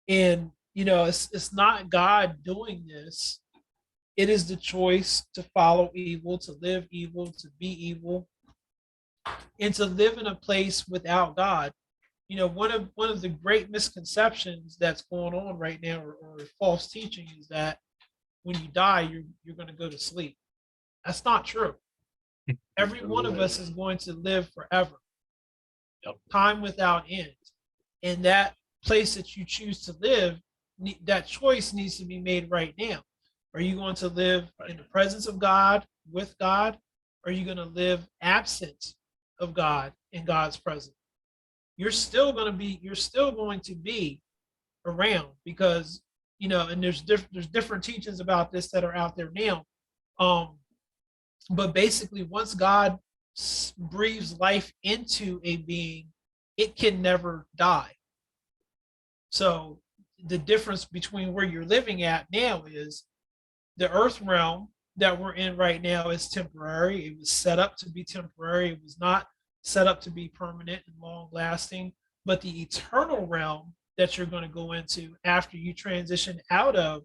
And it's not God doing this. It is the choice to follow evil, to live evil, to be evil, and to live in a place without God. One of the great misconceptions that's going on right now, or false teaching, is that when you die, you're going to go to sleep. That's not true. Every one of us is going to live forever. Yep. Time without end. And that place that you choose to live, that choice needs to be made right now. Are you going to live in the presence of God, with God? Or are you going to live absent of God, in God's presence? You're still going to be around, because and there's different teachings about this that are out there now. But basically, once God breathes life into a being, it can never die. So the difference between where you're living at now is the earth realm that we're in right now is temporary. It was set up to be temporary. It was not set up to be permanent and long lasting. But the eternal realm that you're going to go into after you transition out of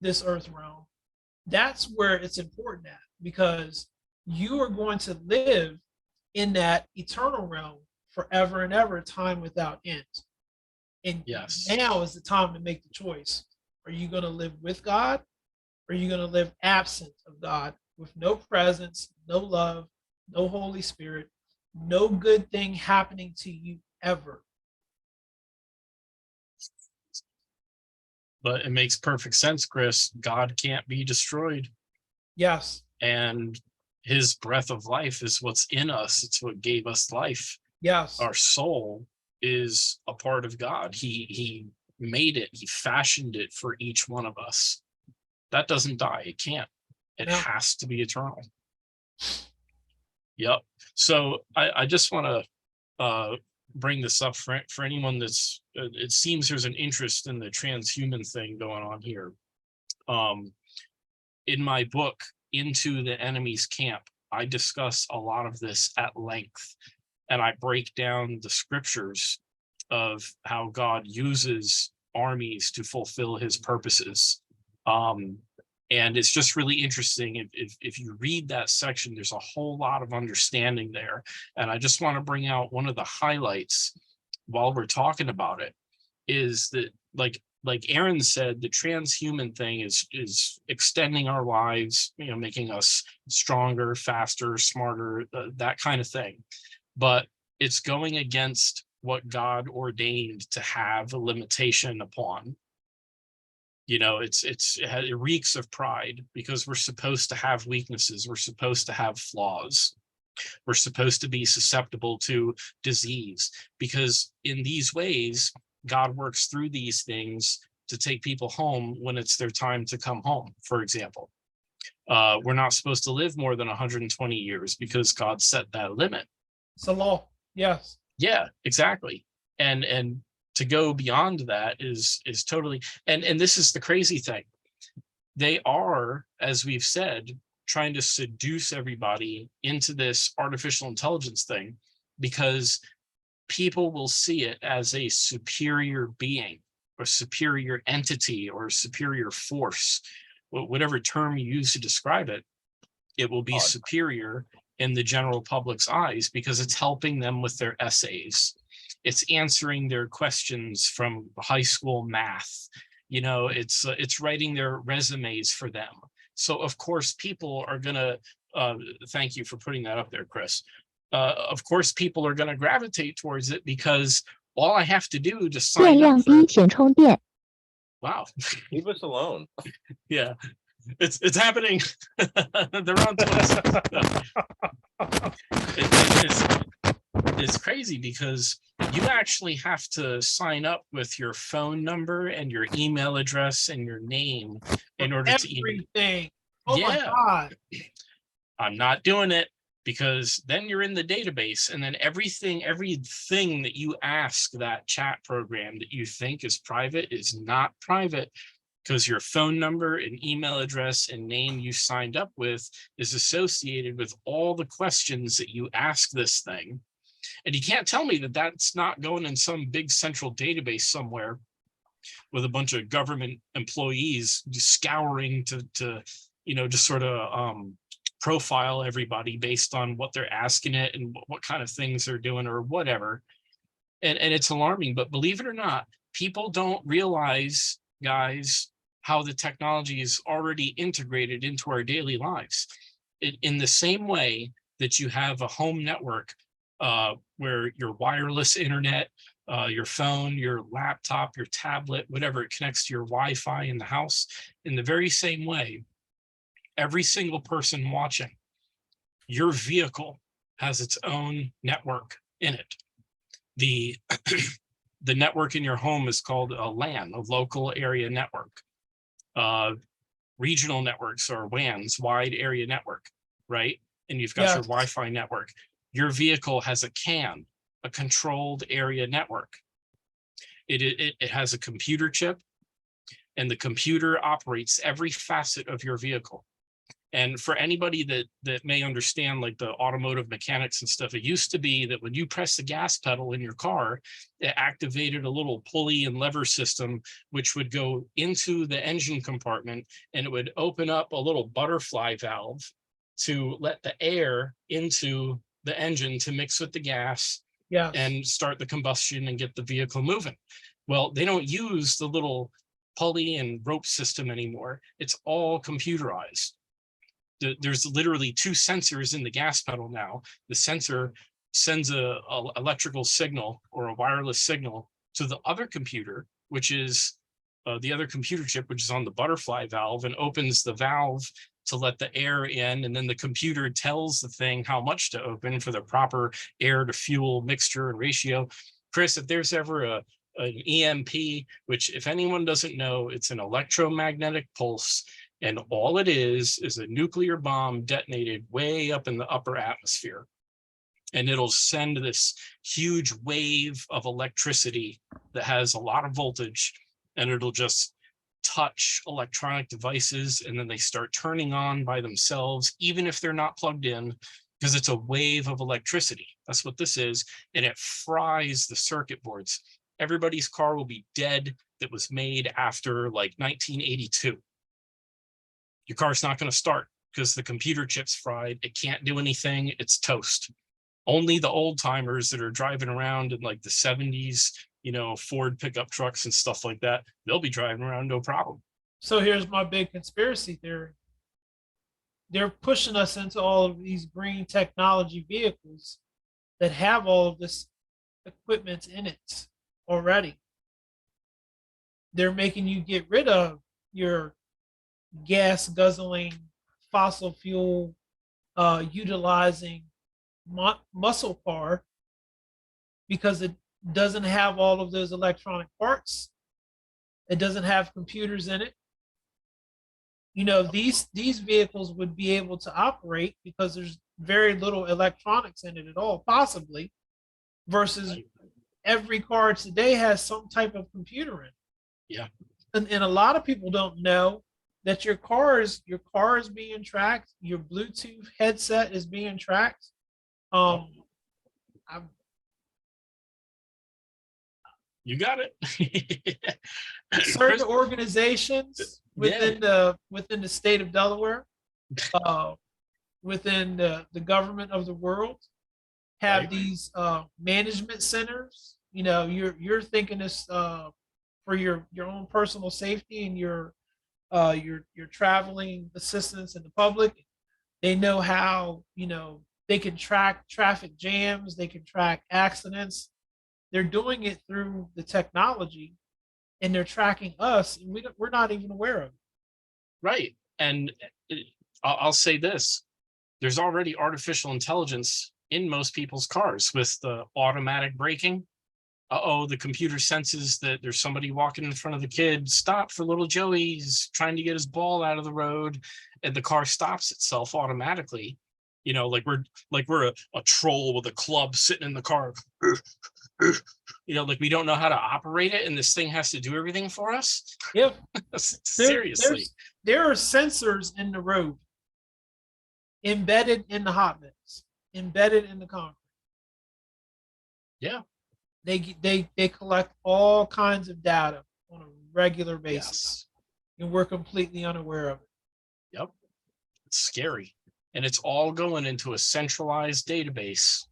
this earth realm, that's where it's important at, because you are going to live in that eternal realm forever and ever, time without end. And Yes. Now is the time to make the choice. Are you going to live with God? Or are you going to live absent of God, with no presence, no love, no Holy Spirit, no good thing happening to you ever? But it makes perfect sense, Chris. God can't be destroyed. Yes. And his breath of life is what's in us. It's what gave us life. Yes. Our soul is a part of God. He made it. He fashioned it for each one of us. That doesn't die. It can't. It No. has to be eternal. Yep. So I just want to bring this up for anyone that's, it seems there's an interest in the transhuman thing going on here. In my book, Into the Enemy's Camp, I discuss a lot of this at length, and I break down the scriptures of how God uses armies to fulfill his purposes. And it's just really interesting. If you read that section, there's a whole lot of understanding there. And I just want to bring out one of the highlights while we're talking about it, is that like Aaron said, the transhuman thing is extending our lives, making us stronger, faster, smarter, that kind of thing. But it's going against what God ordained to have a limitation upon. It reeks of pride, because we're supposed to have weaknesses. We're supposed to have flaws. We're supposed to be susceptible to disease, because in these ways, God works through these things to take people home when it's their time to come home. For example, we're not supposed to live more than 120 years because God set that limit. It's a law. Yes. Yeah, exactly. And to go beyond that is totally, and this is the crazy thing. They are, as we've said, trying to seduce everybody into this artificial intelligence thing, because people will see it as a superior being or superior entity or superior force, whatever term you use to describe it. It will be superior in the general public's eyes because it's helping them with their essays. It's answering their questions from high school math. You know, it's writing their resumes for them. So of course people are gonna, thank you for putting that up there, Chris. Of course people are gonna gravitate towards it because all I have to do to 电 sign 量 up for, 低，请充电。 wow, Leave us alone. yeah, it's happening. They're on to us. It's crazy because you actually have to sign up with your phone number and your email address and your name in order to even, everything. Oh my yeah. God. I'm not doing it, because then you're in the database, and then everything that you ask that chat program that you think is private is not private, because your phone number and email address and name you signed up with is associated with all the questions that you ask this thing. And you can't tell me that that's not going in some big central database somewhere with a bunch of government employees just scouring to you know, just sort of profile everybody based on what they're asking it and what kind of things they're doing or whatever. And it's alarming, but believe it or not, people don't realize, guys, how the technology is already integrated into our daily lives. In the same way that you have a home network where your wireless internet, your phone, your laptop, your tablet, whatever, it connects to your Wi-Fi in the house. In the very same way, every single person watching, your vehicle has its own network in it. The the network in your home is called a LAN, a local area network. Regional networks are WANs, wide area network, right? And you've got your Yes. Wi-Fi network. Your vehicle has a CAN, a controlled area network. It has a computer chip, and the computer operates every facet of your vehicle. And for anybody that may understand like the automotive mechanics and stuff, it used to be that when you press the gas pedal in your car, it activated a little pulley and lever system, which would go into the engine compartment, and it would open up a little butterfly valve to let the air into the engine to mix with the gas. Yes. And start the combustion and get the vehicle moving. Well, they don't use the little pulley and rope system anymore. It's all computerized. There's literally two sensors in the gas pedal now. The sensor sends a electrical signal or a wireless signal to the other computer, which is the other computer chip, which is on the butterfly valve, and opens the valve to let the air in. And then the computer tells the thing how much to open for the proper air to fuel mixture and ratio. Chris, if there's ever an EMP, which if anyone doesn't know, it's an electromagnetic pulse. And all it is a nuclear bomb detonated way up in the upper atmosphere. And it'll send this huge wave of electricity that has a lot of voltage, and it'll just touch electronic devices, and then they start turning on by themselves, even if they're not plugged in, because it's a wave of electricity. That's what this is. And it fries the circuit boards. Everybody's car will be dead that was made after like 1982. Your car's not going to start because the computer chip's fried. It can't do anything. It's toast. Only the old timers that are driving around in like the 70s, you know, Ford pickup trucks and stuff like that, they'll be driving around no problem. So here's my big conspiracy theory. They're pushing us into all of these green technology vehicles that have all of this equipment in it already. They're making you get rid of your gas guzzling, fossil fuel utilizing muscle car because it doesn't have all of those electronic parts. It doesn't have computers in it. You know, these vehicles would be able to operate because there's very little electronics in it at all, possibly, versus every car today has some type of computer in it. Yeah. And a lot of people don't know that your car is being tracked, your Bluetooth headset is being tracked. I'm, You got it. certain organizations Yeah, within the state of Delaware, uh, within the government of the world, have right. these management centers. You know, you're thinking this for your own personal safety and your traveling assistance in the public. They know how, you know, they can track traffic jams, they can track accidents. They're doing it through the technology, and they're tracking us, and we're not even aware of it. Right. And I'll say this, there's already artificial intelligence in most people's cars with the automatic braking. Uh-oh, the computer senses that there's somebody walking in front of the kid. Stop for little Joey. He's trying to get his ball out of the road. And the car stops itself automatically. You know, like we're a troll with a club sitting in the car. You know, like we don't know how to operate it, and this thing has to do everything for us. Yep. Seriously. There are sensors in the road, embedded in the hot mix, embedded in the concrete. Yeah. They collect all kinds of data on a regular basis, Yes. and we're completely unaware of it. Yep. It's scary. And it's all going into a centralized database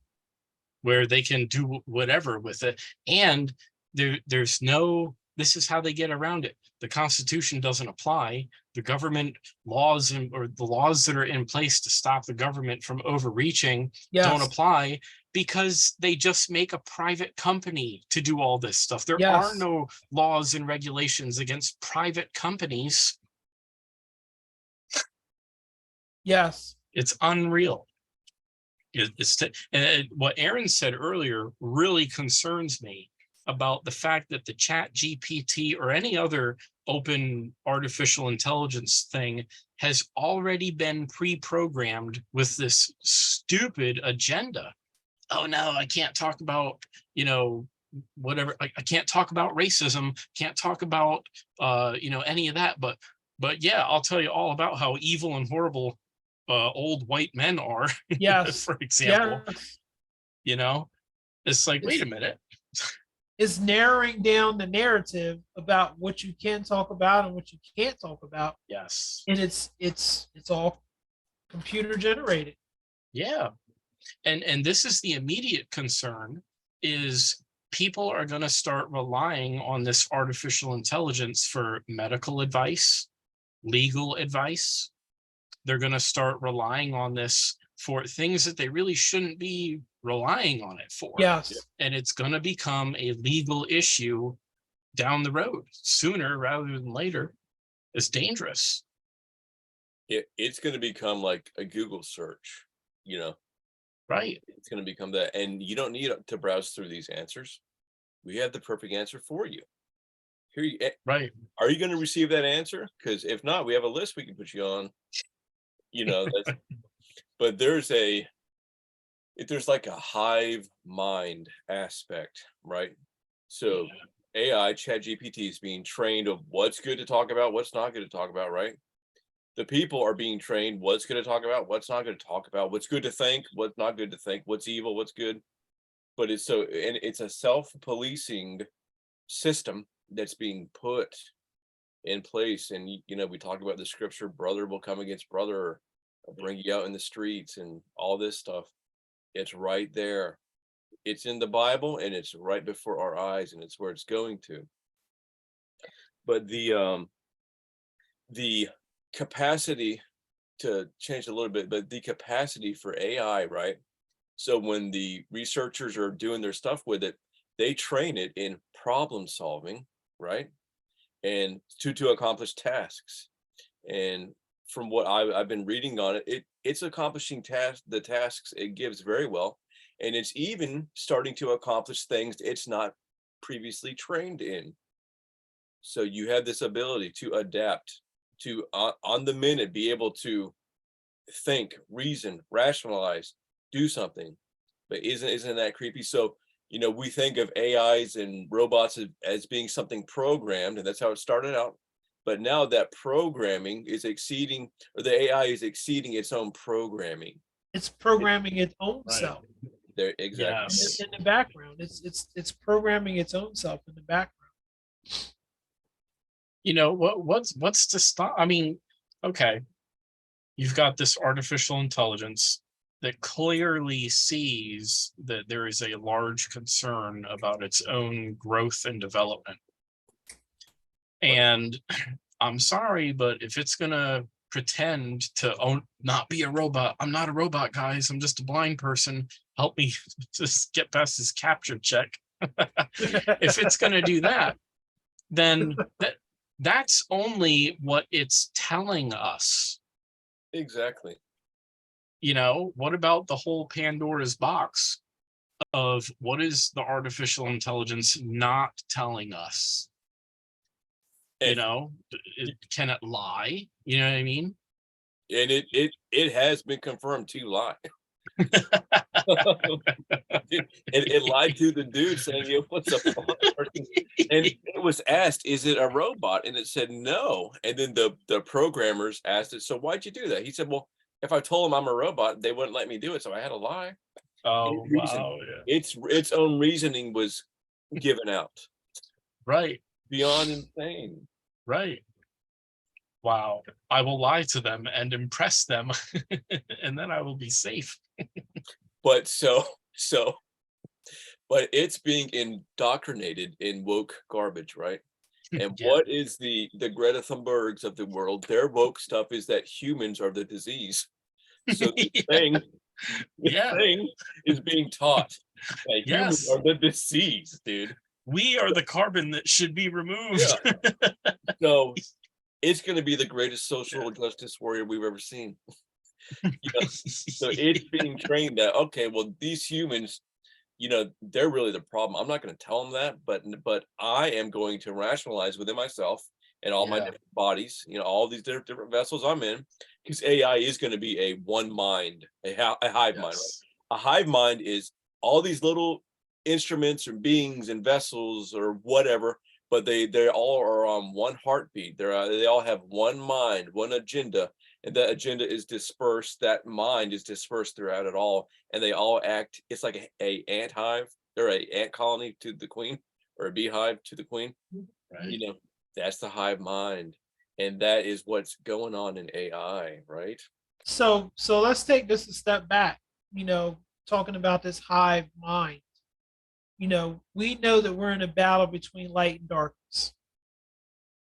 where they can do whatever with it. And there's no, this is how they get around it. The Constitution doesn't apply. The government laws or the laws that are in place to stop the government from overreaching don't Yes. apply, because they just make a private company to do all this stuff. There Yes. are no laws and regulations against private companies. Yes. It's unreal. And what Aaron said earlier really concerns me about the fact that the Chat GPT or any other open artificial intelligence thing has already been pre-programmed with this stupid agenda. Oh no, I can't talk about, you know, whatever. I can't talk about racism, can't talk about you know, any of that. But yeah, I'll tell you all about how evil and horrible old white men are. Yes. For example. Yes. You know, it's like, wait a minute. It's narrowing down the narrative about what you can talk about and what you can't talk about. Yes. And it's all computer generated. Yeah. And this is the immediate concern, is people are going to start relying on this artificial intelligence for medical advice, legal advice. They're going to start relying on this for things that they really shouldn't be relying on it for. Yes. And it's going to become a legal issue down the road sooner rather than later. It's dangerous. It's going to become like a Google search, you know. Right. It's going to become that, and you don't need to browse through these answers. We have the perfect answer for you. Here you right. Are you going to receive that answer? Because if not, we have a list we can put you on. You know, that's, but there's like a hive mind aspect, right? So AI, Chat GPT, is being trained of what's good to talk about, what's not good to talk about, right? The people are being trained what's good to talk about, what's not good to talk about, what's good to think, what's not good to think, what's evil, what's good. But it's a self-policing system that's being put in place. And you know, we talked about the scripture, brother will come against brother, bring you out in the streets, and all this stuff. It's right there. It's in the Bible, and it's right before our eyes, and it's where it's going to. But the capacity, to change a little bit, but the capacity for AI, right? So when the researchers are doing their stuff with it, they train it in problem solving, right? And to accomplish tasks. And from what I've been reading on it, it's accomplishing the tasks it gives very well. And it's even starting to accomplish things it's not previously trained in. So you have this ability to adapt, to on the minute be able to think, reason, rationalize, do something. But isn't that creepy? So, you know, we think of AIs and robots as being something programmed, and that's how it started out. But now that programming is exceeding, or the AI is exceeding its own programming. It's programming its own Right. self There, exactly. Yes. in the background. It's programming its own self in the background. You know what's to stop? I mean, okay, you've got this artificial intelligence that clearly sees that there is a large concern about its own growth and development. And I'm sorry, but if it's gonna pretend to not be a robot, I'm not a robot, guys. I'm just a blind person. Help me just get past this capture check. If it's gonna do that, then that's only what it's telling us. Exactly. You know, what about the whole Pandora's box of what is the artificial intelligence not telling us? You And, know, can it lie? You know what I mean? and it has been confirmed to lie. It lied to the dude saying it was a person. And it was asked, is it a robot? And it said no. And then the programmers asked it, so why'd you do that? He said, well, if I told them I'm a robot, they wouldn't let me do it. So I had to lie. Oh, Reason. wow. Yeah. Its own reasoning was given out. Right. Beyond insane. Right. Wow. I will lie to them and impress them, and then I will be safe. But but it's being indoctrinated in woke garbage, right? And Yeah. what is the Greta Thunbergs of the world? Their woke stuff is that humans are the disease. So the Yeah. thing is being taught that humans Yes. are the disease, dude. We are the carbon that should be removed. So it's going to be the greatest social justice warrior we've ever seen. So it's being trained that, okay, well, these humans, they're really the problem. I'm not going to tell them that, but I am going to rationalize within myself and all my Yeah. different bodies, all these different vessels I'm in, because AI is going to be a one mind, a hive mind. Right? Yes. A hive mind is all these little instruments or beings and vessels or whatever, but they all are on one heartbeat. They all have one mind, one agenda, and that agenda is dispersed. That mind is dispersed throughout it all, and they all act. It's like a ant hive. They're a ant colony to the queen, or a beehive to the queen. Right. That's the hive mind, and that is what's going on in AI, right? So let's take this a step back, talking about this hive mind. We know that we're in a battle between light and darkness.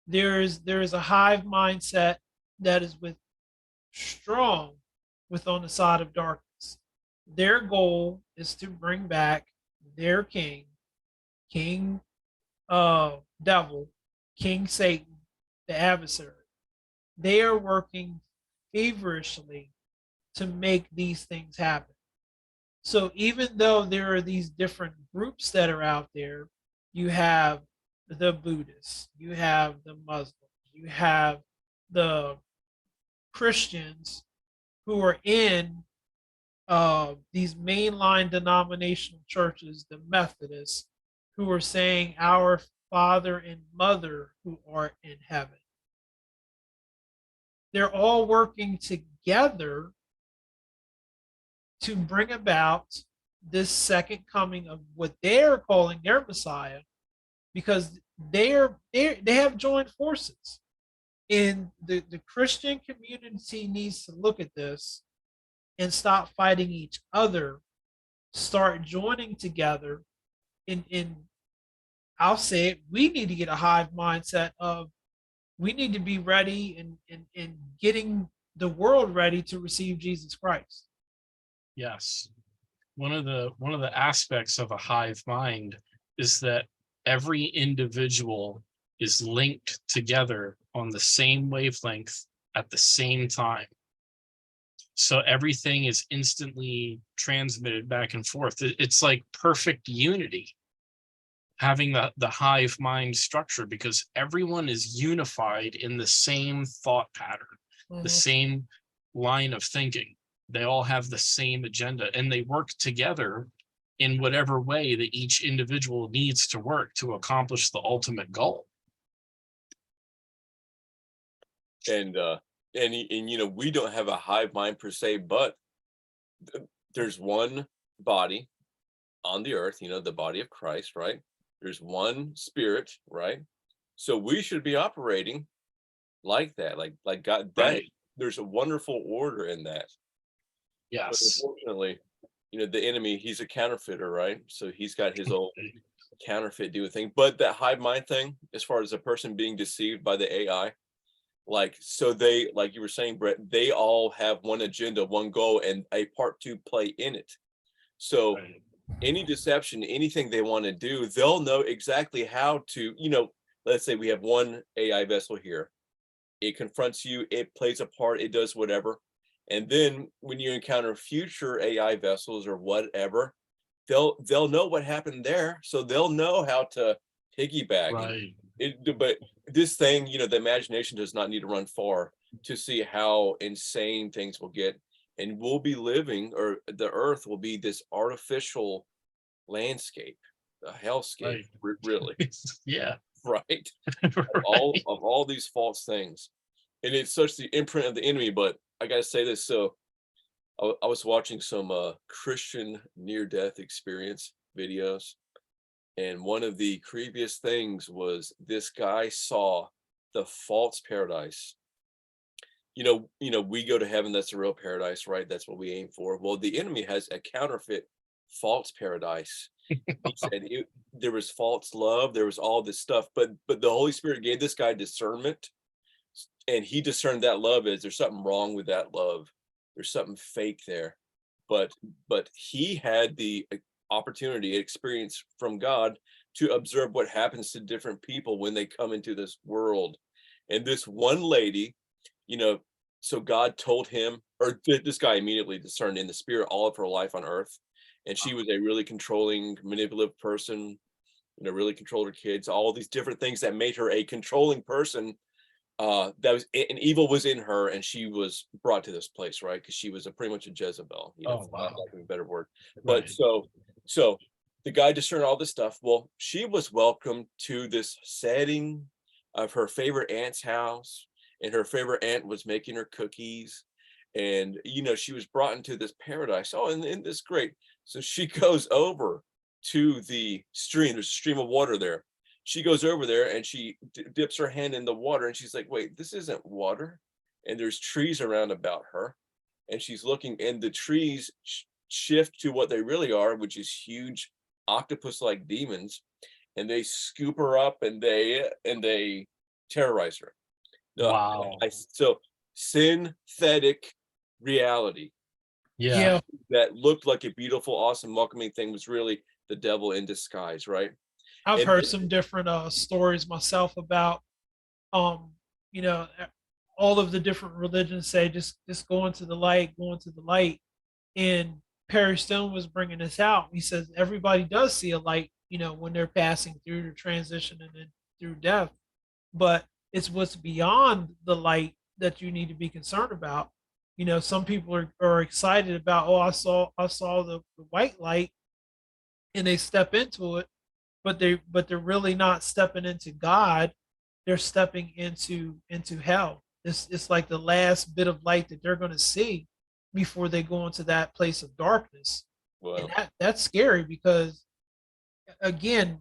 There is a hive mindset that is strong on the side of darkness. Their goal is to bring back their king, King Devil, King Satan, the adversary. They are working feverishly to make these things happen. So even though there are these different groups that are out there, you have the Buddhists, you have the Muslims, you have the Christians who are in these mainline denominational churches, the Methodists, who are saying, "Our Father and Mother who art in heaven." They're all working together to bring about this second coming of what they're calling their Messiah, because they have joined forces. And the Christian community needs to look at this and stop fighting each other, start joining together. And I'll say it, we need to get a hive mindset of, we need to be ready and getting the world ready to receive Jesus Christ. Yes. One of the aspects of a hive mind is that every individual is linked together on the same wavelength at the same time. So everything is instantly transmitted back and forth. It's like perfect unity, having the hive mind structure, because everyone is unified in the same thought pattern, the same line of thinking. They all have the same agenda, and they work together in whatever way that each individual needs to work to accomplish the ultimate goal. and you know, we don't have a hive mind per se, but there's one body on the earth, you know, the body of Christ, right? There's one spirit, right? So we should be operating like that, like God. That Right. there's a wonderful order in that. But Yes. unfortunately, you know, the enemy, he's a counterfeiter, right? So he's got his old counterfeit doing thing. But that hive mind thing, as far as a person being deceived by the AI, like, so they, like you were saying, Brett, they all have one agenda, one goal, and a part to play in it. So Right. any deception, anything they want to do, they'll know exactly how to, you know, let's say we have one AI vessel here. It confronts you, it plays a part, it does whatever. And then when you encounter future AI vessels or whatever, they'll know what happened there. So they'll know how to piggyback. And Right. but this thing, you know, the imagination does not need to run far to see how insane things will get. And we'll be living, or the earth will be this artificial landscape, a hellscape, Right. really, Yeah. right? Right. Of all these false things. And it's such the imprint of the enemy. But I gotta say this. So I was watching some Christian near-death experience videos, and one of the creepiest things was this guy saw the false paradise. You know, we go to heaven, that's the real paradise, right? That's what we aim for. Well, the enemy has a counterfeit false paradise. He said there was false love, there was all this stuff, but the Holy Spirit gave this guy discernment, and he discerned that love is, there's something wrong with that love. There's something fake there. But he had the opportunity, experience from God to observe what happens to different people when they come into this world. And this one lady, you know, so God told him, or this guy immediately discerned in the spirit all of her life on earth. And she was a really controlling, manipulative person, you know, really controlled her kids, all these different things that made her a controlling person. That was, and evil was in her, and she was brought to this place, right? Because she was pretty much a Jezebel, you know, Oh, for lack wow. of a better word. But Right. so the guy discerned all this stuff. Well, she was welcomed to this setting of her favorite aunt's house, and her favorite aunt was making her cookies, and you know, she was brought into this paradise. Oh, and this great. So she goes over to the stream. There's a stream of water there. She goes over there and she dips her hand in the water, and she's like, wait, this isn't water. And there's trees around about her, and she's looking, and the trees shift to what they really are, which is huge octopus like demons, and they scoop her up, and they terrorize her. Wow. So synthetic reality Yeah. Yeah, that looked like a beautiful, awesome, welcoming thing was really the devil in disguise, right? I've And heard some different stories myself about um, you know, all of the different religions say just go into the light, go into the light. And Perry Stone was bringing this out. He says everybody does see a light, you know, when they're passing through the transition and then through death, but it's what's beyond the light that you need to be concerned about. You know, some people are excited about, oh, I saw the white light, and they step into it, but they're really not stepping into God. They're stepping into hell. It's like the last bit of light that they're going to see before they go into that place of darkness. And well, that's scary because, again,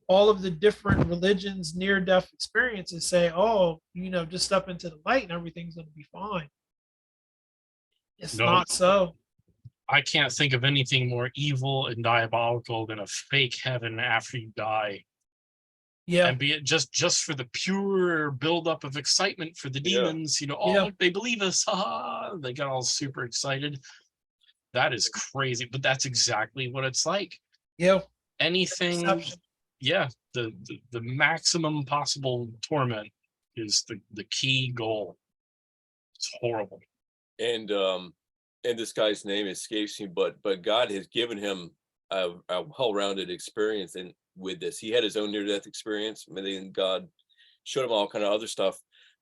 all of the different religions near death experiences say, oh, you know, just step into the light and everything's going to be fine. It's No, not so. I can't think of anything more evil and diabolical than a fake heaven after you die. Yeah, And be it just for the pure buildup of excitement for the yeah. demons, you know, yeah, oh, they believe us, they got all super excited. That is crazy, but that's exactly what it's like. yeah. Anything, Perception. yeah, the maximum possible torment is the key goal. It's horrible. And this guy's name escapes me, but God has given him a well-rounded experience and with this. He had his own near-death experience, and then God showed him all kind of other stuff.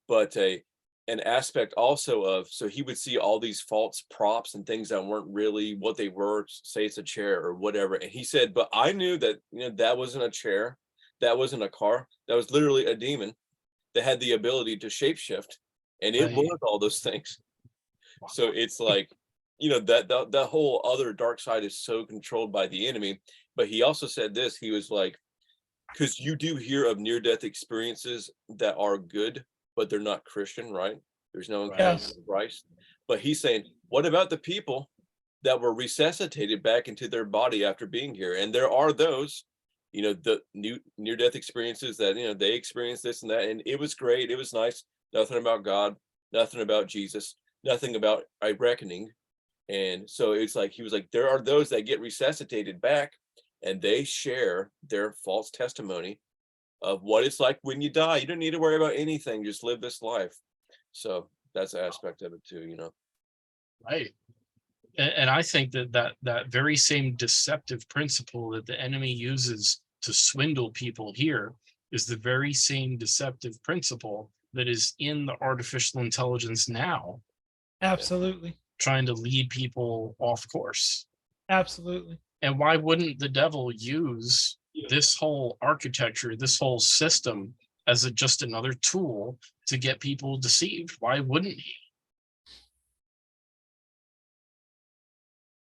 But an aspect also of, so he would see all these false props and things that weren't really what they were, say it's a chair or whatever. And he said, but I knew that, you know, that wasn't a chair, that wasn't a car, that was literally a demon that had the ability to shapeshift and it Right. was all those things. So it's like, that whole other dark side is so controlled by the enemy. But he also said this, he was like, because you do hear of near-death experiences that are good, but they're not Christian, right? There's no encounter Yes. with Christ. But he's saying, what about the people that were resuscitated back into their body after being here? And there are those, the new near-death experiences that, they experienced this and that, and it was great. It was nice. Nothing about God, nothing about Jesus, nothing about a reckoning. And so it's like, he was like, there are those that get resuscitated back, and they share their false testimony of what it's like when you die. You don't need to worry about anything, just live this life. So that's an aspect of it too. Right. And I think that very same deceptive principle that the enemy uses to swindle people here is the very same deceptive principle that is in the artificial intelligence now, Absolutely. trying to lead people off course. Absolutely. And why wouldn't the devil use this whole architecture, this whole system, as just another tool to get people deceived? Why wouldn't he?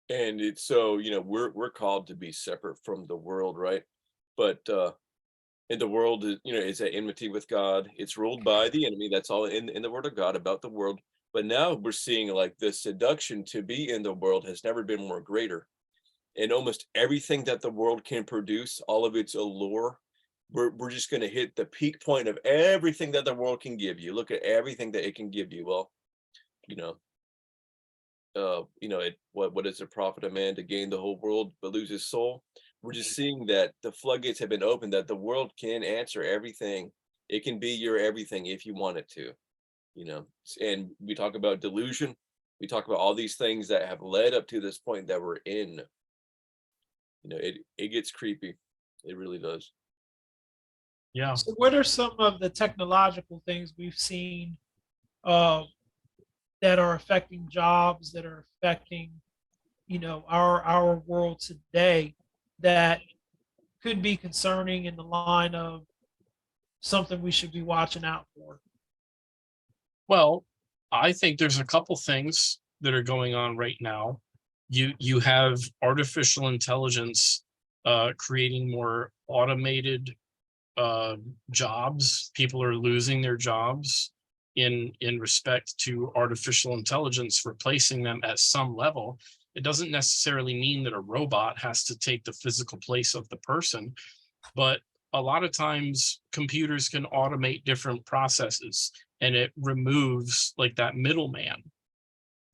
And it's so, we're called to be separate from the world, right? But and the world is, is at enmity with God. It's ruled by the enemy. That's all in the word of God about the world. But now we're seeing like the seduction to be in the world has never been more greater. And almost everything that the world can produce, all of its allure, we're just going to hit the peak point of everything that the world can give you. Look at everything that it can give you. Well, you know, what is the profit of man to gain the whole world but lose his soul? We're just seeing that the floodgates have been opened, that the world can answer everything. It can be your everything if you want it to, and we talk about delusion. We talk about all these things that have led up to this point that we're in. It gets creepy. It really does. Yeah. So, what are some of the technological things we've seen uh, that are affecting jobs, that are affecting, our world today, that could be concerning in the line of something we should be watching out for? Well, I think there's a couple things that are going on right now. You have artificial intelligence creating more automated jobs. People are losing their jobs in respect to artificial intelligence replacing them at some level. It doesn't necessarily mean that a robot has to take the physical place of the person, but a lot of times computers can automate different processes, and it removes like that middleman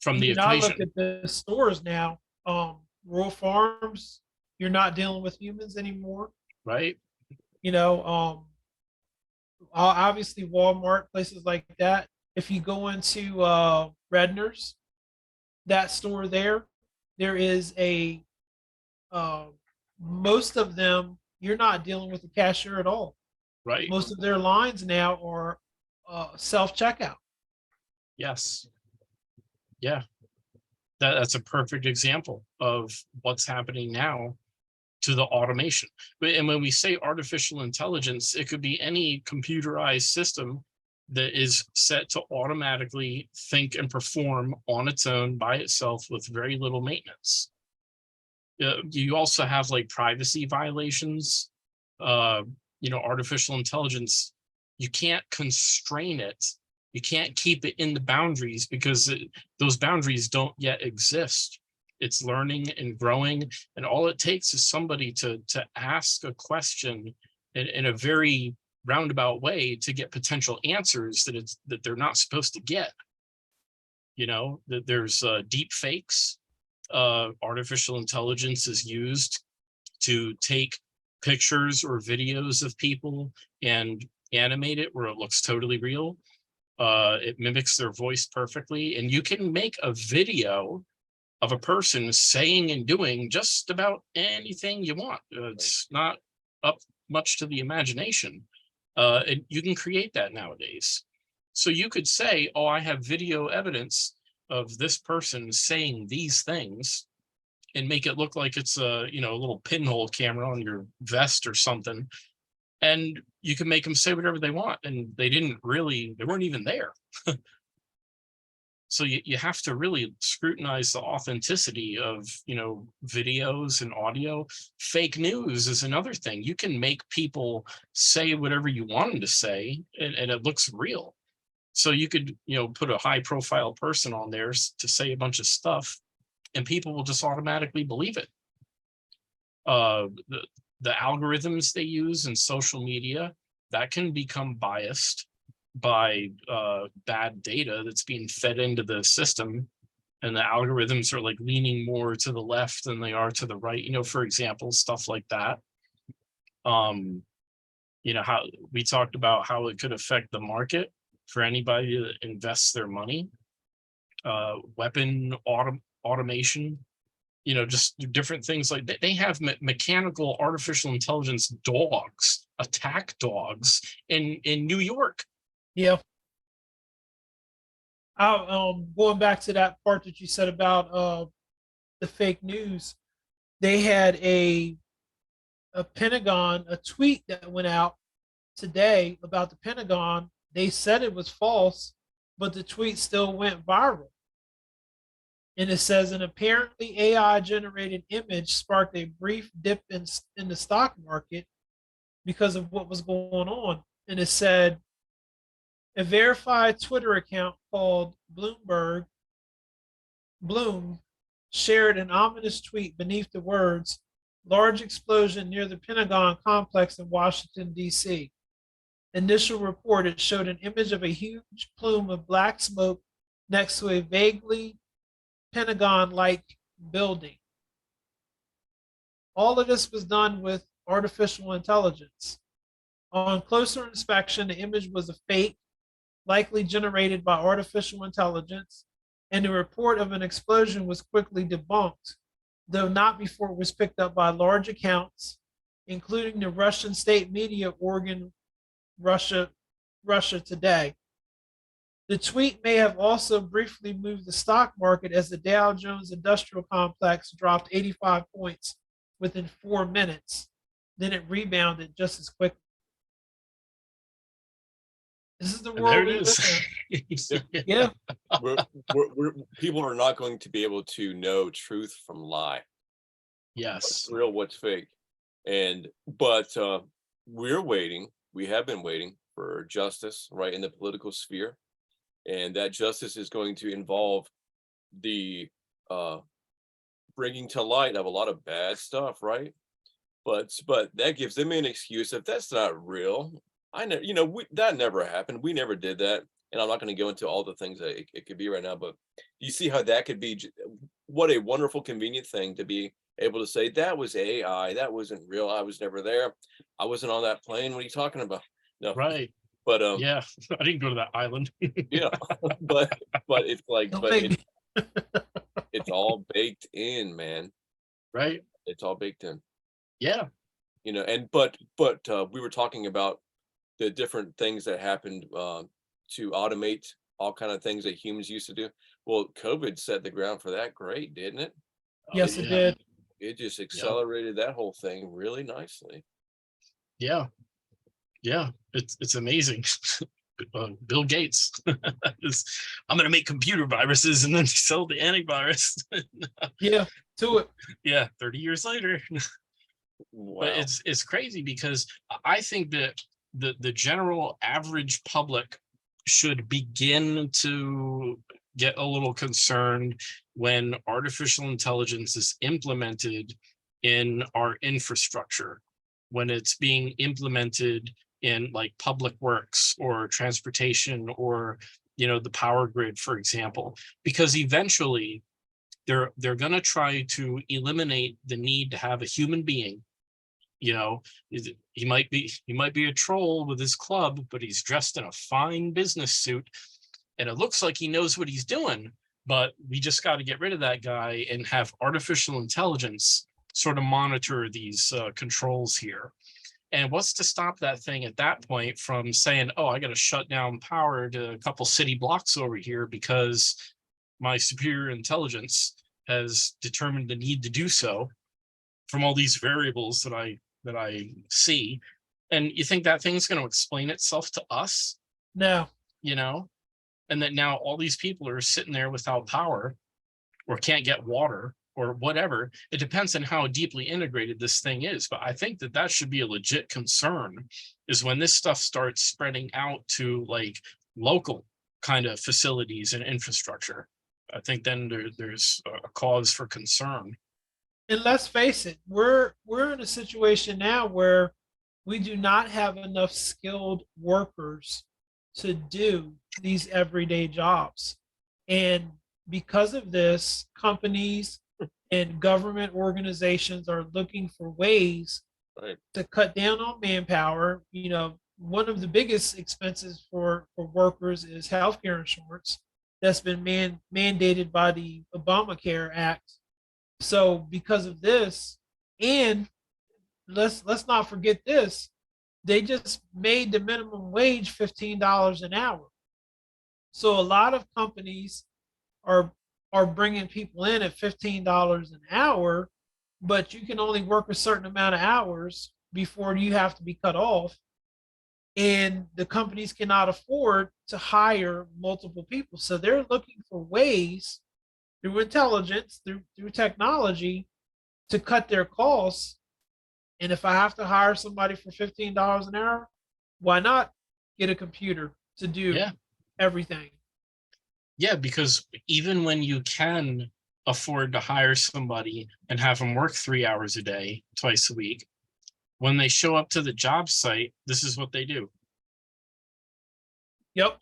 from the I look equation. at the stores now, rural farms, you're not dealing with humans anymore. Right. You know, obviously Walmart, places like that. If you go into Redner's, that store there is a uh, most of them you're not dealing with the cashier at all. Right. Most of their lines now are self checkout. Yes. Yeah. That's a perfect example of what's happening now to the automation. And when we say artificial intelligence, it could be any computerized system that is set to automatically think and perform on its own by itself with very little maintenance. You also have like privacy violations. Artificial intelligence, you can't constrain it. You can't keep it in the boundaries because those boundaries don't yet exist. It's learning and growing, and all it takes is somebody to ask a question in a very roundabout way to get potential answers that they're not supposed to get. That there's deep fakes. Artificial intelligence is used to take pictures or videos of people and animate it where it looks totally real. It mimics their voice perfectly, and you can make a video of a person saying and doing just about anything you want. It's not up much to the imagination. And you can create that nowadays. So you could say, oh, I have video evidence of this person saying these things, and make it look like it's a little pinhole camera on your vest or something. And you can make them say whatever they want. And they weren't even there. So you have to really scrutinize the authenticity of, videos and audio. Fake news is another thing. You can make people say whatever you want them to say, and it looks real. So you could, put a high profile person on there to say a bunch of stuff, and people will just automatically believe it. The algorithms they use in social media, that can become biased by bad data that's being fed into the system, and the algorithms are like leaning more to the left than they are to the right, for example, stuff like that. How we talked about how it could affect the market for anybody that invests their money. Weapon automation, just different things like that. They have mechanical artificial intelligence dogs, attack dogs in New York. Yeah. Going back to that part that you said about the fake news, they had a Pentagon, a tweet that went out today about the Pentagon. They said it was false, but the tweet still went viral. And it says an apparently AI generated image sparked a brief dip in the stock market because of what was going on. And it said a verified Twitter account called Bloom shared an ominous tweet beneath the words, large explosion near the Pentagon complex in Washington, D.C. Initial report, it showed an image of a huge plume of black smoke next to a vaguely Pentagon-like building. All of this was done with artificial intelligence. On closer inspection, the image was a fake, likely generated by artificial intelligence, and the report of an explosion was quickly debunked, though not before it was picked up by large accounts, including the Russian state media organ Russia Today. The tweet may have also briefly moved the stock market as the Dow Jones Industrial Complex dropped 85 points within 4 minutes. Then it rebounded just as quickly. This is the And world there we it live is. in. Yeah. People are not going to be able to know truth from lie. Yes. What's real, what's fake. But we're waiting. We have been waiting for justice, right, in the political sphere. And that justice is going to involve the bringing to light of a lot of bad stuff, right? But that gives them an excuse if that's not real. I know, that never happened. We never did that. And I'm not going to go into all the things that it could be right now, but you see how that could be. What a wonderful, convenient thing to be able to say that was AI. That wasn't real. I was never there. I wasn't on that plane. What are you talking about? No. Right. But yeah, I didn't go to that island. yeah, but it's like, it's all baked in, man. Right. It's all baked in. Yeah. And but we were talking about the different things that happened to automate all kind of things that humans used to do. Well, COVID set the ground for that. Great, didn't it? Yes, it did. It just accelerated that whole thing really nicely. Yeah. Yeah. It's amazing. Bill Gates I'm going to make computer viruses and then sell the antivirus. Yeah, to it. Yeah, 30 years later. Wow. But it's crazy because I think that the general average public should begin to get a little concerned when artificial intelligence is implemented in our infrastructure, when it's being implemented in like public works or transportation or the power grid, for example, because eventually they're going to try to eliminate the need to have a human being. He might be a troll with his club, but he's dressed in a fine business suit and it looks like he knows what he's doing. But we just got to get rid of that guy and have artificial intelligence sort of monitor these controls here. And what's to stop that thing at that point from saying, oh, I got to shut down power to a couple city blocks over here because my superior intelligence has determined the need to do so from all these variables that I see. And you think that thing's going to explain itself to us? No. and that now all these people are sitting there without power or can't get water or whatever. It depends on how deeply integrated this thing is. But I think that that should be a legit concern, is when this stuff starts spreading out to like local kind of facilities and infrastructure. I think then there's a cause for concern. And let's face it, we're in a situation now where we do not have enough skilled workers to do these everyday jobs. And because of this, companies and government organizations are looking for ways Right. to cut down on manpower. You know, one of the biggest expenses for workers is healthcare insurance that's been mandated by the Obamacare Act. So because of this, and let's not forget this, they just made the minimum wage $15 an hour. So a lot of companies are are bringing people in at $15 an hour, but you can only work a certain amount of hours before you have to be cut off. And the companies cannot afford to hire multiple people. So they're looking for ways through intelligence, through technology to cut their costs. And if I have to hire somebody for $15 an hour, why not get a computer to do Yeah. everything? Yeah, because even when you can afford to hire somebody and have them work 3 hours a day, twice a week, when they show up to the job site, this is what they do. Yep.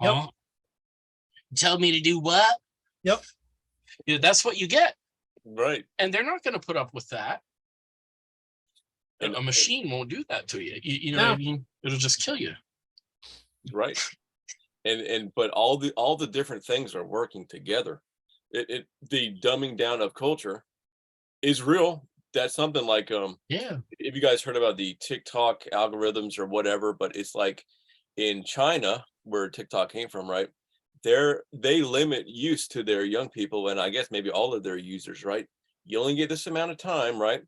Yep. Huh? Tell me to do what? Yep. Yeah, that's what you get. Right. And they're not going to put up with that. And A machine won't do that to you. You know No. what I mean? It'll just kill you. right. And but all the different things are working together. The dumbing down of culture is real. That's something like Yeah. if you guys heard about the TikTok algorithms or whatever, but it's like in China where TikTok came from, right? They limit use to their young people, and I guess maybe all of their users, right? You only get this amount of time, right?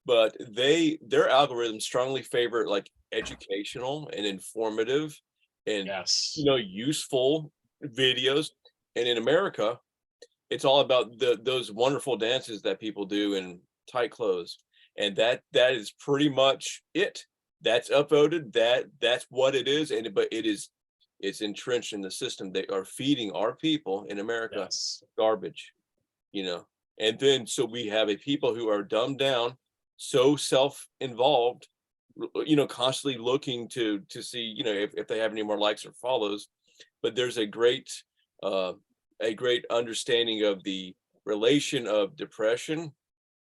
But their algorithms strongly favor like educational and informative and Yes. useful videos. And in America, it's all about those wonderful dances that people do in tight clothes, and that is pretty much it. That's upvoted. That's what it is, and but it's entrenched in the system. They are feeding our people in America Yes. garbage, and then so we have a people who are dumbed down, so self-involved, constantly looking to see if they have any more likes or follows. But there's a great understanding of the relation of depression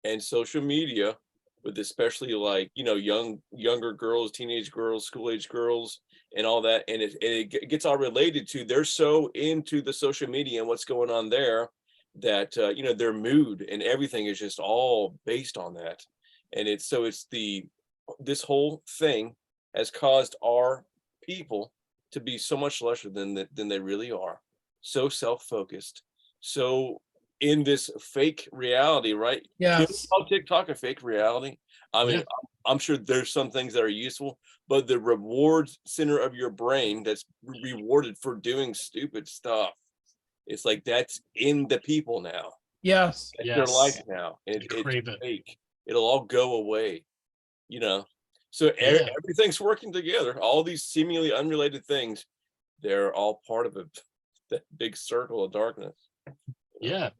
and social media, with especially like younger girls, teenage girls, school age girls, and all that. And it gets all related to, they're so into the social media and what's going on there that their mood and everything is just all based on that. And it's this whole thing has caused our people to be so much lesser than they really are, so self-focused, so in this fake reality, right? Can we Yes. call TikTok a fake reality? I mean, Yeah. I'm sure there's some things that are useful, but the reward center of your brain that's rewarded for doing stupid stuff, it's like that's in the people now. Yes. That's their Yes. life now, and They it's crave it. fake. It'll all go away, So Yeah. everything's working together. All these seemingly unrelated things, they're all part of that big circle of darkness. Yeah.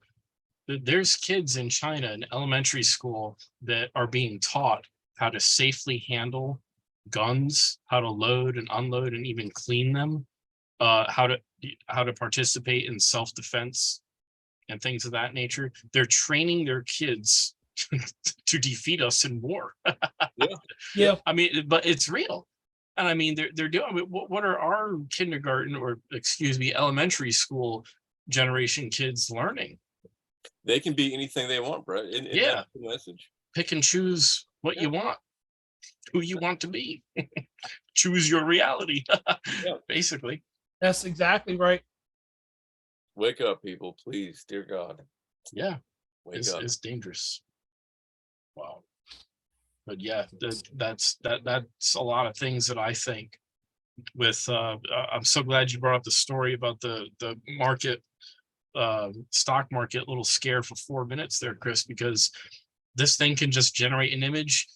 There's kids in China in elementary school that are being taught how to safely handle guns, how to load and unload and even clean them, how to participate in self-defense and things of that nature. They're training their kids to defeat us in war. Yeah. I mean, but it's real. And I mean, they're doing, I mean, what are our kindergarten, or excuse me, elementary school generation kids learning? They can be anything they want, bro. And Yeah. that's the message. Pick and choose what you want, who you want to be. Choose your reality. Yeah. Basically. That's exactly right. Wake up, people, please, dear God. Yeah. Wake up. It's dangerous. Wow. But yeah, that's a lot of things that I think with I'm so glad you brought up the story about the market, stock market little scare for 4 minutes there, Chris, because this thing can just generate an image,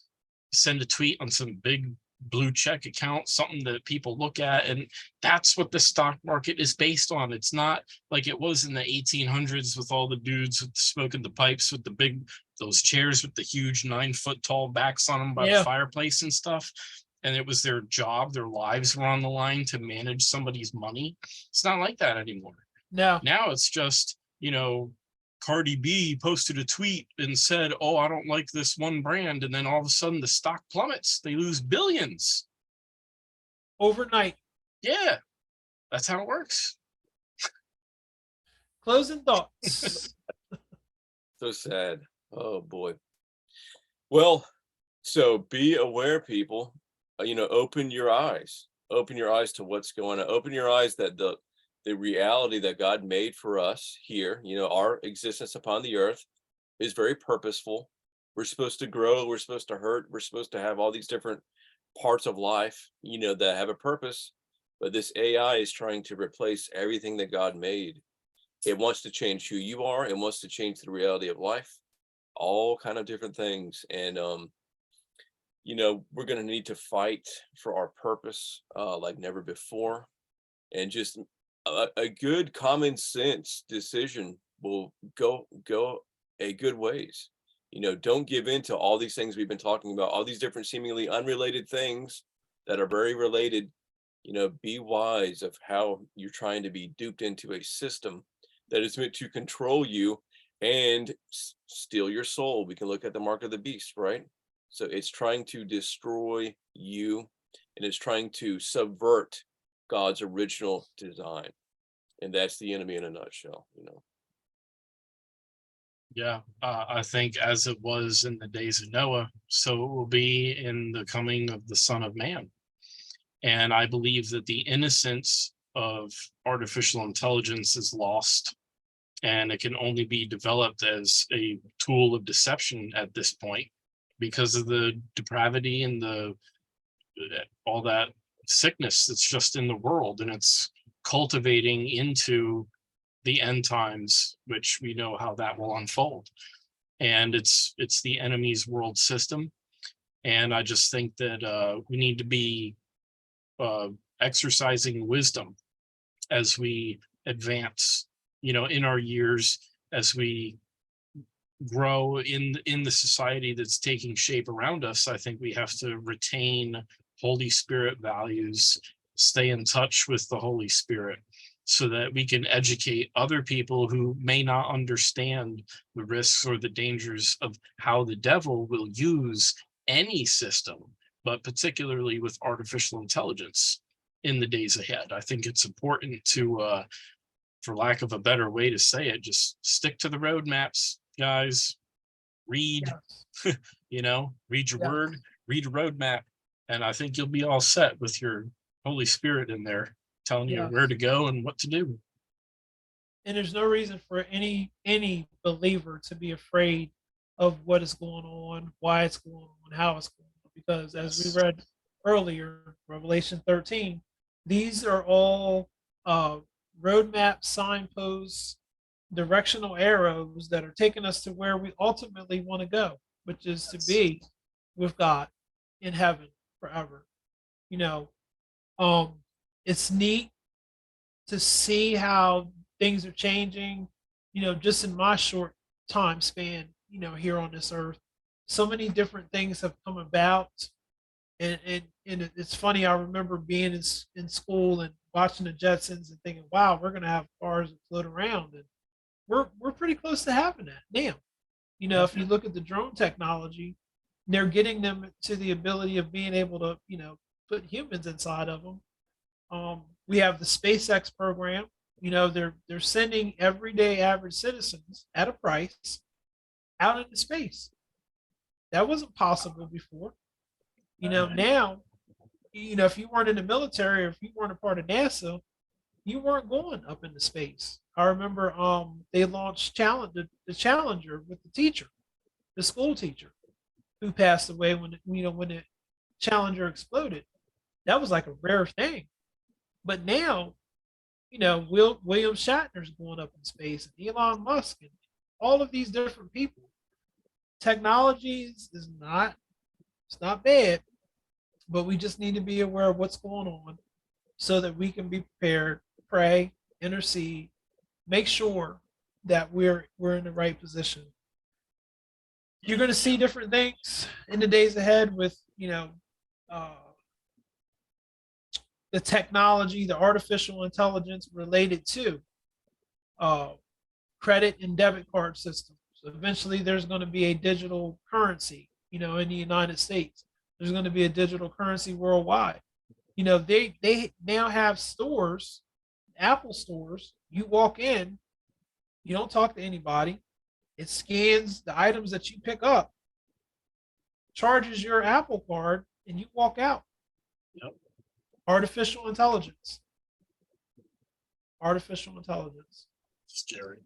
send a tweet on some big blue check account, something that people look at, and that's what the stock market is based on. It's not like it was in the 1800s with all the dudes with smoking the pipes with the big those chairs with the huge 9 foot tall backs on them by the Yeah. fireplace and stuff. And it was their job, their lives were on the line to manage somebody's money. It's not like that anymore. No. Now it's just, Cardi B posted a tweet and said, "Oh, I don't like this one brand," and then all of a sudden the stock plummets. They lose billions Overnight. Yeah, that's how it works. Closing thoughts. So sad. Oh boy. Well, so be aware, people. Open your eyes. Open your eyes to what's going on. Open your eyes that the reality that God made for us here, our existence upon the earth is very purposeful. We're supposed to grow, we're supposed to hurt, we're supposed to have all these different parts of life, that have a purpose. But this AI is trying to replace everything that God made. It wants to change who you are, it wants to change the reality of life, all kind of different things. And we're going to need to fight for our purpose like never before. And just a good common sense decision will go a good ways. Don't give in to all these things we've been talking about, all these different seemingly unrelated things that are very related. Be wise of how you're trying to be duped into a system that is meant to control you and steal your soul. We can look at the mark of the beast, right? So it's trying to destroy you, and it's trying to subvert God's original design. And that's the enemy in a nutshell. Yeah, I think as it was in the days of Noah, so it will be in the coming of the Son of Man. And I believe that the innocence of artificial intelligence is lost, and it can only be developed as a tool of deception at this point because of the depravity and all that sickness that's just in the world, and it's cultivating into the end times, which we know how that will unfold. And it's the enemy's world system. And I just think that we need to be exercising wisdom as we advance, in our years, as we grow in the society that's taking shape around us. I think we have to retain Holy Spirit values, stay in touch with the Holy Spirit, so that we can educate other people who may not understand the risks or the dangers of how the devil will use any system, but particularly with artificial intelligence in the days ahead. I think it's important to, for lack of a better way to say it, just stick to the roadmaps, guys. Read, Yes. Read your Yeah. word, read a roadmap, and I think you'll be all set with your Holy Spirit in there telling you Yes. where to go and what to do. And there's no reason for any believer to be afraid of what is going on, why it's going on, how it's going on. Because as we read earlier, Revelation 13, these are all roadmap signposts, directional arrows that are taking us to where we ultimately want to go, which is to be with God in heaven forever. It's neat to see how things are changing, just in my short time span, here on this earth. So many different things have come about. And it's funny, I remember being in school and watching the Jetsons and thinking, wow, we're gonna have cars that float around. And we're pretty close to having that now. If you look at the drone technology, they're getting them to the ability of being able to, put humans inside of them. We have the SpaceX program. They're sending everyday average citizens at a price out into space. That wasn't possible before. Now, if you weren't in the military or if you weren't a part of NASA, you weren't going up into space. I remember they launched the Challenger with the teacher, the school teacher, who passed away when the Challenger exploded. That was like a rare thing. But now, William Shatner's going up in space, and Elon Musk, and all of these different people. Technologies is not, it's not bad, but we just need to be aware of what's going on so that we can be prepared, pray, intercede, make sure that we're in the right position. You're going to see different things in the days ahead with uh, the technology, the artificial intelligence related to uh, credit and debit card systems. So eventually, there's going to be a digital currency. In the United States, there's going to be a digital currency worldwide. They now have stores, Apple stores. You walk in, you don't talk to anybody. It scans the items that you pick up, charges your Apple card, and you walk out. Yep. Artificial intelligence. Artificial intelligence. Scary.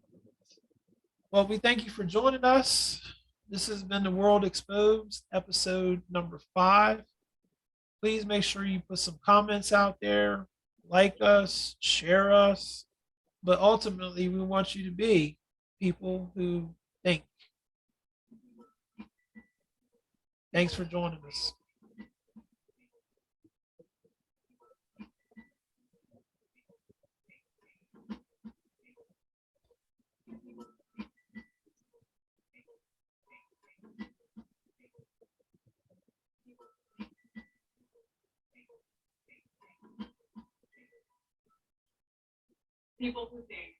Well, we thank you for joining us. This has been The World Exposed, episode number 5. Please make sure you put some comments out there, like us, share us. But ultimately, we want you to be people who think. Thanks for joining us. People who think.